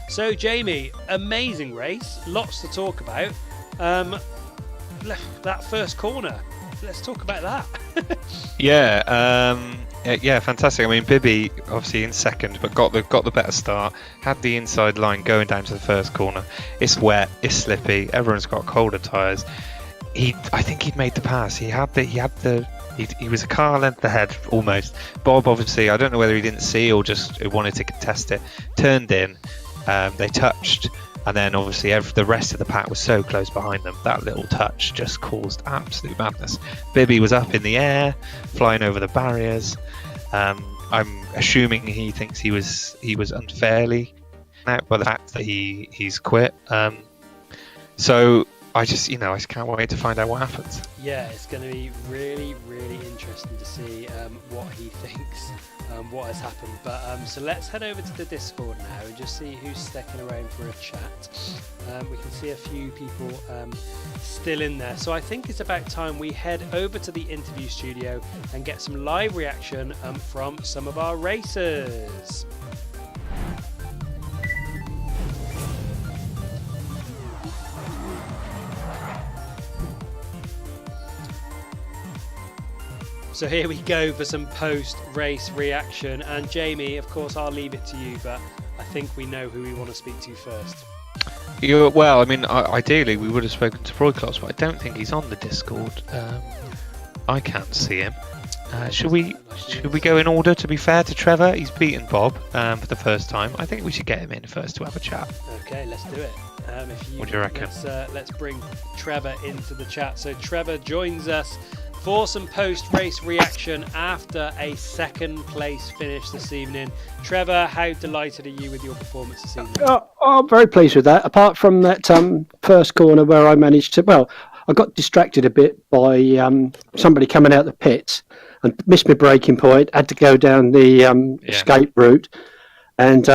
So Jamie, amazing race, lots to talk about. That first corner, let's talk about that. Yeah, fantastic. I mean, Bibby obviously in second, but got the better start. Had the inside line going down to the first corner. It's wet, it's slippy. Everyone's got colder tyres. I think he'd made the pass. He was a car length ahead almost. Bob obviously, I don't know whether he didn't see or just wanted to contest it. Turned in. They touched. And then obviously the rest of the pack was so close behind them. That little touch just caused absolute madness. Bibby was up in the air, flying over the barriers. I'm assuming he thinks he was unfairly out by the fact that he's quit. So I just can't wait to find out what happens. Yeah, it's going to be really, really interesting to see what he thinks, what has happened. But so let's head over to the Discord now and just see who's sticking around for a chat. We can see a few people still in there. So I think it's about time we head over to the interview studio and get some live reaction from some of our racers. So here we go for some post-race reaction, and Jamie, of course, I'll leave it to you, but I think we know who we want to speak to first. Well, I mean, ideally we would have spoken to Roy Klops, but I don't think he's on the Discord. I can't see him. Should we go in order? To be fair to Trevor, he's beaten Bob for the first time. I think we should get him in first to have a chat. Okay, let's do it. What do you reckon? Let's bring Trevor into the chat. So Trevor joins us for some post-race reaction after a second place finish this evening. Trevor, how delighted are you with your performance this evening? I'm very pleased with that. Apart from that first corner where I managed to, I got distracted a bit by somebody coming out the pits and missed my braking point, had to go down the escape route. And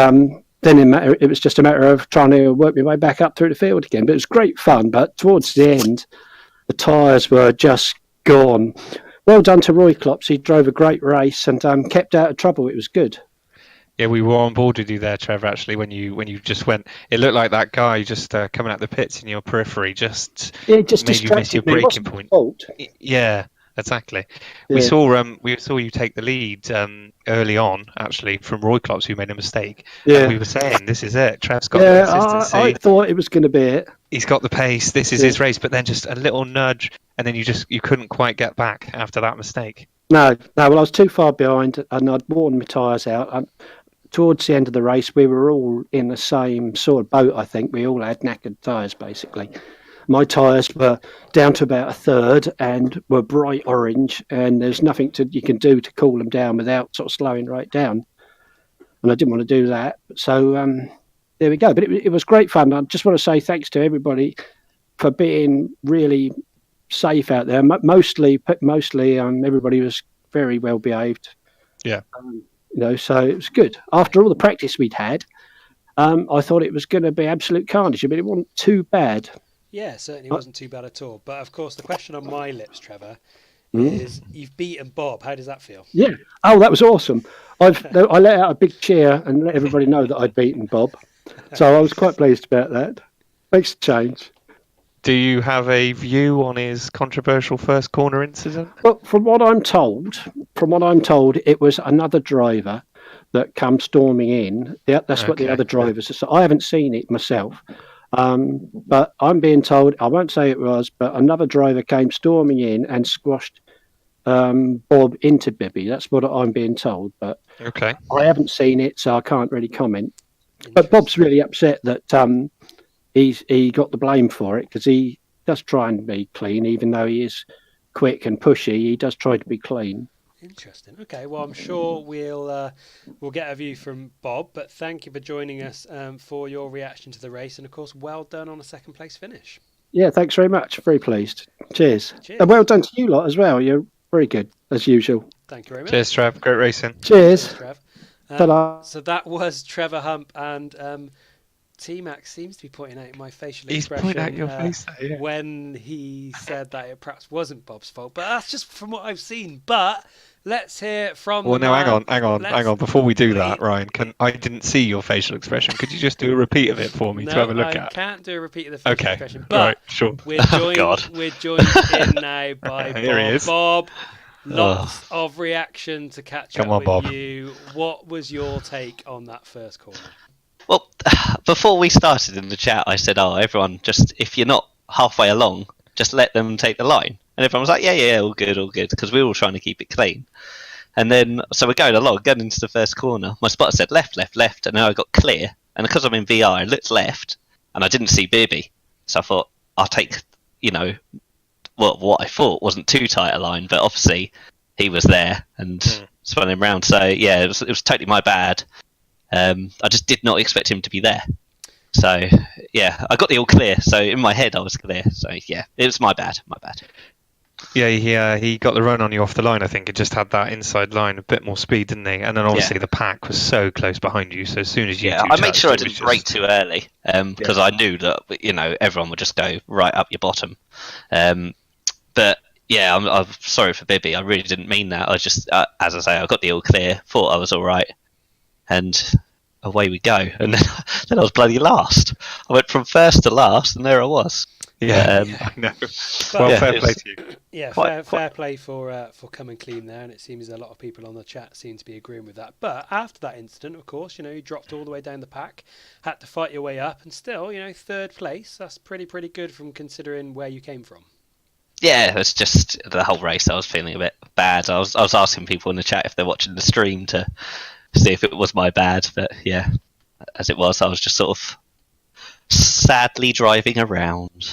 then it was just a matter of trying to work my way back up through the field again. But it was great fun. But towards the end, the tyres were just gone. Well done to Roy Klops. He drove a great race and kept out of trouble. It was good. Yeah, we were on board with you there, Trevor. Actually, when you just went, it looked like that guy just coming out the pits in your periphery just It just made you miss your distracted me. It braking wasn't point. my fault. Yeah, exactly. Yeah. We saw you take the lead early on, actually, from Roy Klops, who made a mistake. Yeah. And we were saying, this is it. Trev's got the Yeah, consistency. I thought it was going to be it. He's got the pace. This is his race. But then just a little nudge, and then you couldn't quite get back after that mistake. No. Well, I was too far behind, and I'd worn my tyres out. And towards the end of the race, we were all in the same sort of boat. I think we all had knackered tyres, basically. My tyres were down to about a third and were bright orange, and there's nothing you can do to cool them down without sort of slowing right down. And I didn't want to do that, so there we go. But it was great fun. I just want to say thanks to everybody for being really safe out there. Mostly, everybody was very well behaved. Yeah. So it was good. After all the practice we'd had, I thought it was going to be absolute carnage, but it wasn't too bad. Yeah, it certainly wasn't too bad at all. But of course, the question on my lips, Trevor, is you've beaten Bob. How does that feel? Yeah. Oh, that was awesome. I let out a big cheer and let everybody know that I'd beaten Bob. So I was quite pleased about that. Makes a change. Do you have a view on his controversial first corner incident? Well, from what I'm told, it was another driver that come storming in. That's what the other drivers are. So I haven't seen it myself. But I'm being told, I won't say it was, but another driver came storming in and squashed Bob into Bibby. That's what I'm being told. But Okay. I haven't seen it, so I can't really comment. But Bob's really upset that he got the blame for it, because he does try and be clean, even though he is quick and pushy. He does try to be clean. Interesting. Okay, well, I'm sure we'll get a view from Bob, but thank you for joining us for your reaction to the race, and of course, well done on a second place finish. Yeah, thanks very much. Very pleased. Cheers. Cheers. And well done to you lot as well. You're very good, as usual. Thank you very much. Cheers, Trev. Great racing. Cheers. Trev. Ta-da. So that was Trevor Hump, and T-Max seems to be pointing out my facial He's expression pointing out your face there, yeah. when he said that it perhaps wasn't Bob's fault, but that's just from what I've seen. But let's hear from Well, the no, man. hang on. Before we do that, Ryan, I didn't see your facial expression. Could you just do a repeat of it for me No, to have a look I at? can't do a repeat of the facial Okay, expression, but right, sure. we're joined, God. we're joined in now by Here he Bob. is. Bob, lots of reaction to catch Come up on, with Bob. you. What was your take on that first corner? Well, before we started in the chat, I said, everyone, just if you're not halfway along, just let them take the line. And everyone was like, yeah, all good, because we were all trying to keep it clean. And then, so we're going along, getting into the first corner. My spotter said left, and now I got clear. And because I'm in VR, I looked left, and I didn't see Bibby. So I thought, I'll take, what I thought wasn't too tight a line, but obviously he was there and spun him round. So, yeah, it was totally my bad. I just did not expect him to be there. So, yeah, I got the all clear. So in my head, I was clear. So, yeah, it was my bad. Yeah, he got the run on you off the line. I think it just had that inside line, a bit more speed, didn't he? And then obviously the pack was so close behind you. So as soon as you I made sure I didn't brake too early because I knew that everyone would just go right up your bottom. But yeah, I'm sorry for Bibby. I really didn't mean that. I just, as I say, I got the all clear, thought I was all right, and away we go. And then I was bloody last. I went from first to last, and there I was. Yeah, I know. Well, fair play to you. Yeah, fair play for coming clean there, and it seems a lot of people on the chat seem to be agreeing with that. But after that incident, of course, you dropped all the way down the pack, had to fight your way up, and still, third place. That's pretty good from considering where you came from. Yeah, it was just the whole race. I was feeling a bit bad. I was asking people in the chat if they're watching the stream to see if it was my bad, but yeah, as it was, I was just sort of sadly driving around.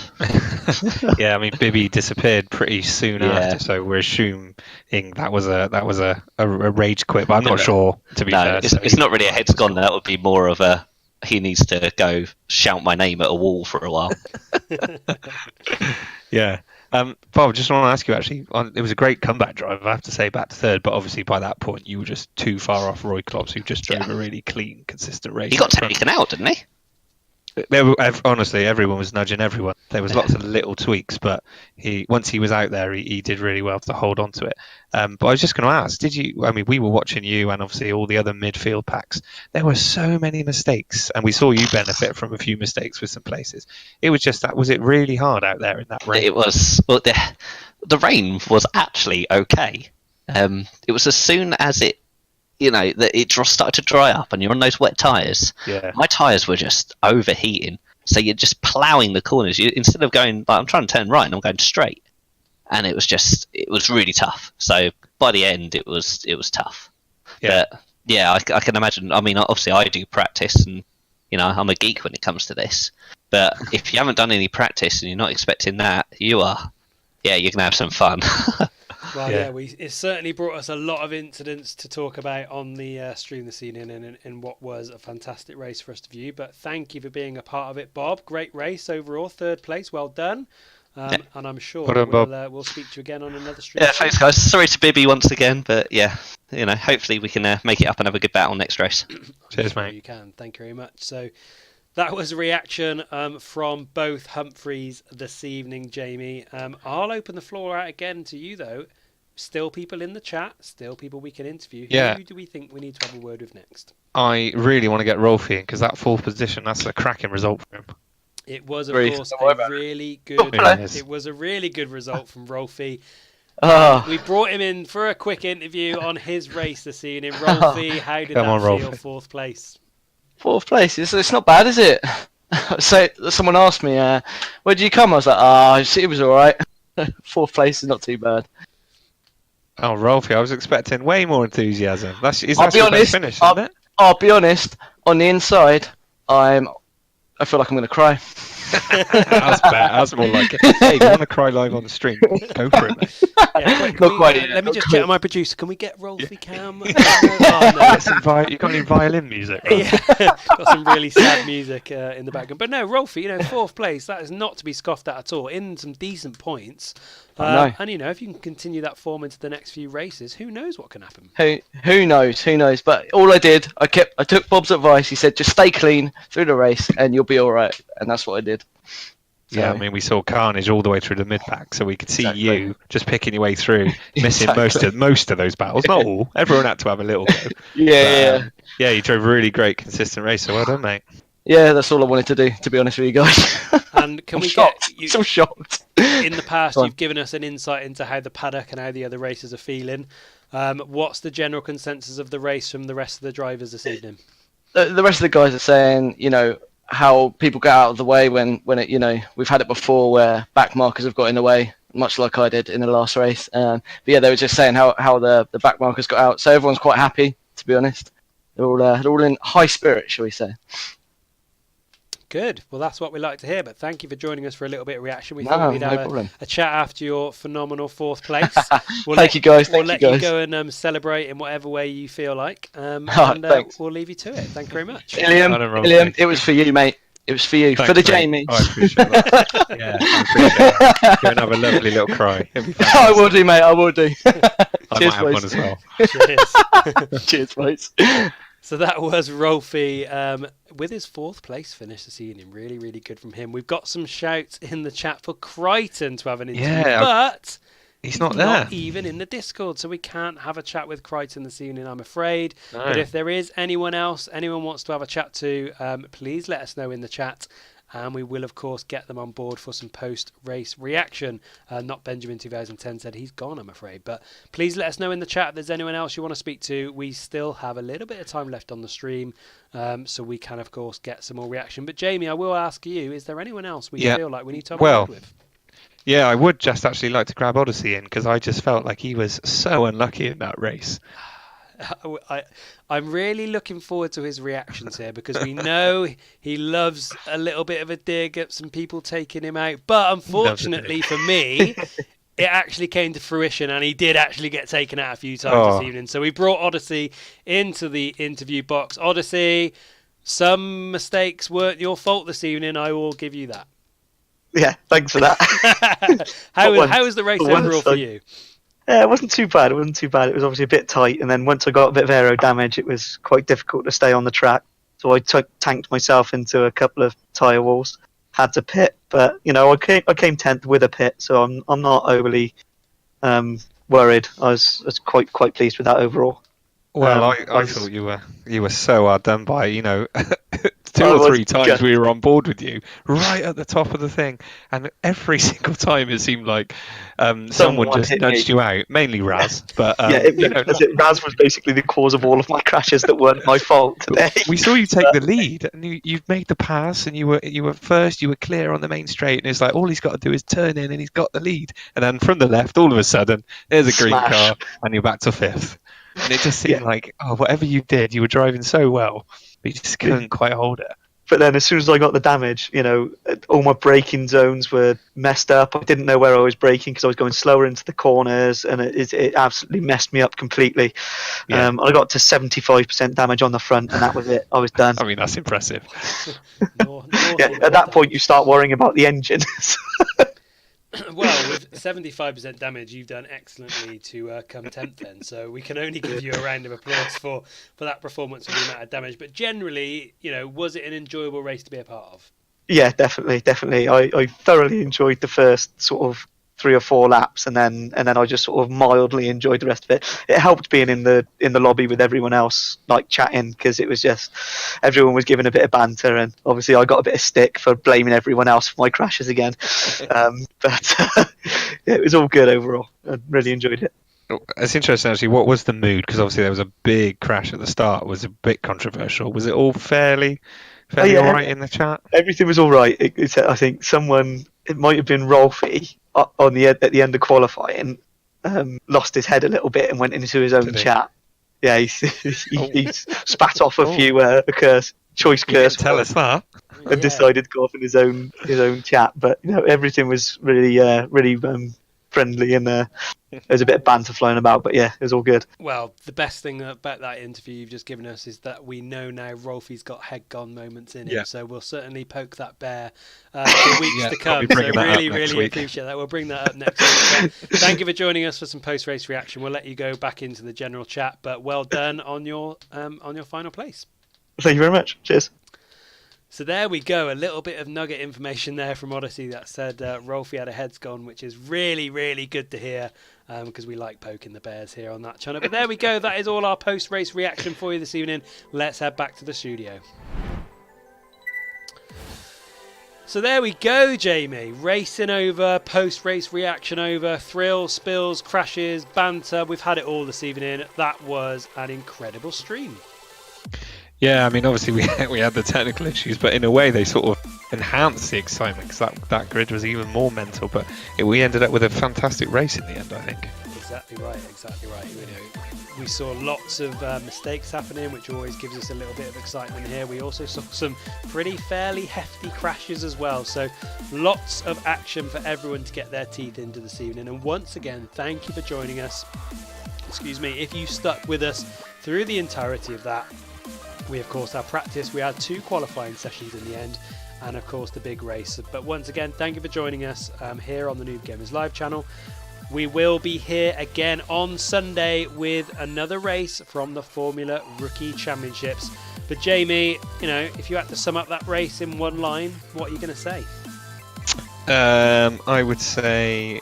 Yeah, I mean, Bibby disappeared pretty soon after, so we're assuming that was a rage quit. But I'm not sure, to be fair. It's not really a head's gone. That would be more of a he needs to go shout my name at a wall for a while. Yeah. Bob, just want to ask you actually. It was a great comeback drive, I have to say, back to third. But obviously, by that point, you were just too far off Roy Klops, who just drove a really clean, consistent race. He got taken out, didn't he? Honestly, everyone was nudging everyone. There was lots of little tweaks, but once he was out there, he did really well to hold on to it. But I was just going to ask, did you? I mean, we were watching you, and obviously all the other midfield packs. There were so many mistakes, and we saw you benefit from a few mistakes with some places. It was just that. Was it really hard out there in that rain? It was. Well, the rain was actually okay. It was as soon as it started to dry up and you're on those wet tyres. Yeah. My tyres were just overheating. So you're just ploughing the corners. Instead of going, like, I'm trying to turn right and I'm going straight. And it was really tough. So by the end, it was tough. Yeah. But yeah, I can imagine. I mean, obviously I do practice and, I'm a geek when it comes to this. But if you haven't done any practice and you're not expecting that, you're going to have some fun. Well, it certainly brought us a lot of incidents to talk about on the stream this evening in what was a fantastic race for us to view. But thank you for being a part of it, Bob. Great race overall, third place, well done. And I'm sure we'll speak to you again on another stream. Yeah, thanks guys. Sorry to Bibby once again, but yeah, hopefully we can make it up and have a good battle next race. Cheers, mate. You can. Thank you very much. So that was a reaction from both Humphreys this evening, Jamie. I'll open the floor out again to you, though. Still people in the chat, still people we can interview. Yeah. Who do we think we need to have a word with next? I really want to get Rolfie in because that fourth position, that's a cracking result for him. It was, of course, a really good. It was a really good result from Rolfie. We brought him in for a quick interview on his race this evening. Rolfie, how did that feel? Fourth place. Fourth place. It's not bad, is it? So someone asked me, "Where did you come?" I was like, it was all right. Fourth place is not too bad. Oh, Rolfie, I was expecting way more enthusiasm. That's your honest, finish, isn't it? I'll be honest. On the inside, I feel like I'm going to cry. That's bad. That's more like it. Hey, you want to cry live on the stream? Go for it, mate. Let me just check on my producer. Can we get Rolfie Cam? No. You got any violin music? Yeah, got some really sad music in the background. But no, Rolfie, fourth place. That is not to be scoffed at at all. In some decent points. And if you can continue that form into the next few races, who knows what can happen? Who knows? But all I did, I took Bob's advice. He said, just stay clean through the race, and you'll be all right. And that's what I did. So, yeah, I mean, we saw carnage all the way through the mid pack, so we could see you just picking your way through, missing most of those battles. Not all. Everyone had to have a little go. Yeah. You drove a really great, consistent race. So well done, mate. Yeah, that's all I wanted to do, to be honest with you guys. And can I'm shocked. In the past, you've given us an insight into how the paddock and how the other races are feeling. What's the general consensus of the race from the rest of the drivers this evening? The rest of the guys are saying, how people get out of the way when it, we've had it before where back markers have got in the way, much like I did in the last race. But yeah, they were just saying how the back markers got out. So everyone's quite happy, to be honest. They're all in high spirit, shall we say. Good. Well, that's what we like to hear. But thank you for joining us for a little bit of reaction. We thought we'd have a chat after your phenomenal fourth place. Thank you guys. We'll let you go and celebrate in whatever way you feel like. Thanks. We'll leave you to it. Thank you very much. Iliam, it was for you, mate. It was for you. Thanks, for the mate. Jamie. I appreciate that. Yeah, I appreciate that. Go and have a lovely little cry. I will do, mate. I will do. I Cheers, might have one as well. Cheers. Cheers, mates. So that was Rolfie with his fourth place finish this evening. Really, really good from him. We've got some shouts in the chat for Crichton to have an interview, but he's not there. Not even in the Discord, so we can't have a chat with Crichton this evening, I'm afraid. No. But if there is anyone wants to have a chat to, please let us know in the chat. And we will, of course, get them on board for some post-race reaction. Not Benjamin 2010 said he's gone, I'm afraid. But please let us know in the chat if there's anyone else you want to speak to. We still have a little bit of time left on the stream, so we can, of course, get some more reaction. But, Jamie, I will ask you, is there anyone else we feel like we need to have a word with? Yeah, I would just actually like to grab Odyssey in, because I just felt like he was so unlucky in that race. I'm really looking forward to his reactions here, because we know he loves a little bit of a dig at some people taking him out. But unfortunately for me, it actually came to fruition, and he did actually get taken out a few times this evening. So we brought Odyssey into the interview box. Odyssey, some mistakes weren't your fault this evening. I will give you that. Yeah, thanks for that. How was the race overall for you? Yeah, it wasn't too bad. It wasn't too bad. It was obviously a bit tight, and then once I got a bit of aero damage, it was quite difficult to stay on the track. So I tanked myself into a couple of tyre walls. Had to pit, but I came 10th with a pit, so I'm not overly worried. I was quite pleased with that overall. Well, I thought you were so hard done by. Two or three times we were on board with you, right at the top of the thing, and every single time it seemed like someone just nudged you out. Mainly Raz, but Raz was basically the cause of all of my crashes that weren't my fault today. We saw you take the lead, and you've made the pass, and you were first. You were clear on the main straight, and it's like all he's got to do is turn in, and he's got the lead. And then from the left, all of a sudden, there's a green car, and you're back to 5th. And it just seemed like, whatever you did, you were driving so well, but you just couldn't quite hold it. But then as soon as I got the damage, all my braking zones were messed up. I didn't know where I was braking because I was going slower into the corners, and it absolutely messed me up completely. Yeah. I got to 75% damage on the front, and that was it. I was done. I mean, that's impressive. At that point, you start worrying about the engine. Well, with 75% damage, you've done excellently to come 10th then. So we can only give you a round of applause for that performance with the amount of damage. But generally, was it an enjoyable race to be a part of? Yeah, definitely. I thoroughly enjoyed the first sort of 3 or 4 laps, and then I just sort of mildly enjoyed the rest of it. It helped being in the lobby with everyone else, like chatting, because it was just everyone was giving a bit of banter, and obviously I got a bit of stick for blaming everyone else for my crashes again. But it was all good overall. I really enjoyed it. It's interesting actually. What was the mood? Because obviously there was a big crash at the start. It was a bit controversial. Was it all fairly all right in the chat? Everything was all right. I think someone, it might have been Rolfie, at the end of qualifying, lost his head a little bit and went into his own chat. Yeah, he spat off a few choice curse. Tell us that. And decided to go off in his own chat. But everything was really friendly, and there's a bit of banter flying about, but yeah, it was all good. Well, the best thing about that interview you've just given us is that we know now Rolfie's got head gone moments in him, so we'll certainly poke that bear for weeks to come. So really appreciate that. We'll bring that up next week. Thank you for joining us for some post-race reaction. We'll let you go back into the general chat, but well done on your final place. Thank you very much. Cheers. So there we go, a little bit of nugget information there from Odyssey that said Rolfie had a heads gone, which is really, really good to hear, because we like poking the bears here on that channel. But there we go, that is all our post-race reaction for you this evening. Let's head back to the studio. So there we go, Jamie. Racing over, post-race reaction over, thrills, spills, crashes, banter. We've had it all this evening. That was an incredible stream. Yeah, I mean, obviously we had the technical issues, but in a way they sort of enhanced the excitement because that grid was even more mental. But we ended up with a fantastic race in the end, I think. Exactly right. We saw lots of mistakes happening, which always gives us a little bit of excitement here. We also saw some pretty fairly hefty crashes as well. So lots of action for everyone to get their teeth into this evening. And once again, thank you for joining us. If you stuck with us through the entirety of that. We, of course, had practice. We had 2 qualifying sessions in the end, and, of course, the big race. But once again, thank you for joining us here on the Noob Gamers Live channel. We will be here again on Sunday with another race from the Formula Rookie Championships. But, Jamie, if you had to sum up that race in one line, what are you going to say? I would say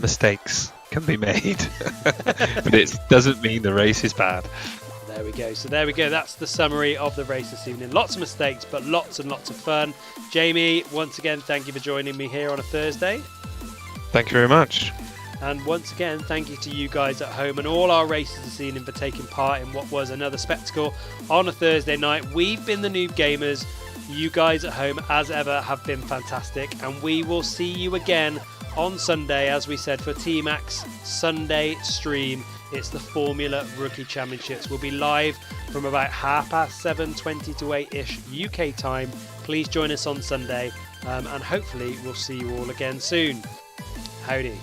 mistakes can be made, but it doesn't mean the race is bad. There we go. So there we go. That's the summary of the race this evening. Lots of mistakes, but lots and lots of fun. Jamie, once again, thank you for joining me here on a Thursday. Thank you very much. And once again, thank you to you guys at home and all our racers this evening for taking part in what was another spectacle on a Thursday night. We've been the Noob Gamers. You guys at home, as ever, have been fantastic. And we will see you again on Sunday, as we said, for T-Mac's Sunday stream. It's the Formula Rookie Championships. We'll be live from about 7:30, 20 to 8-ish UK time. Please join us on Sunday, and hopefully we'll see you all again soon. Howdy.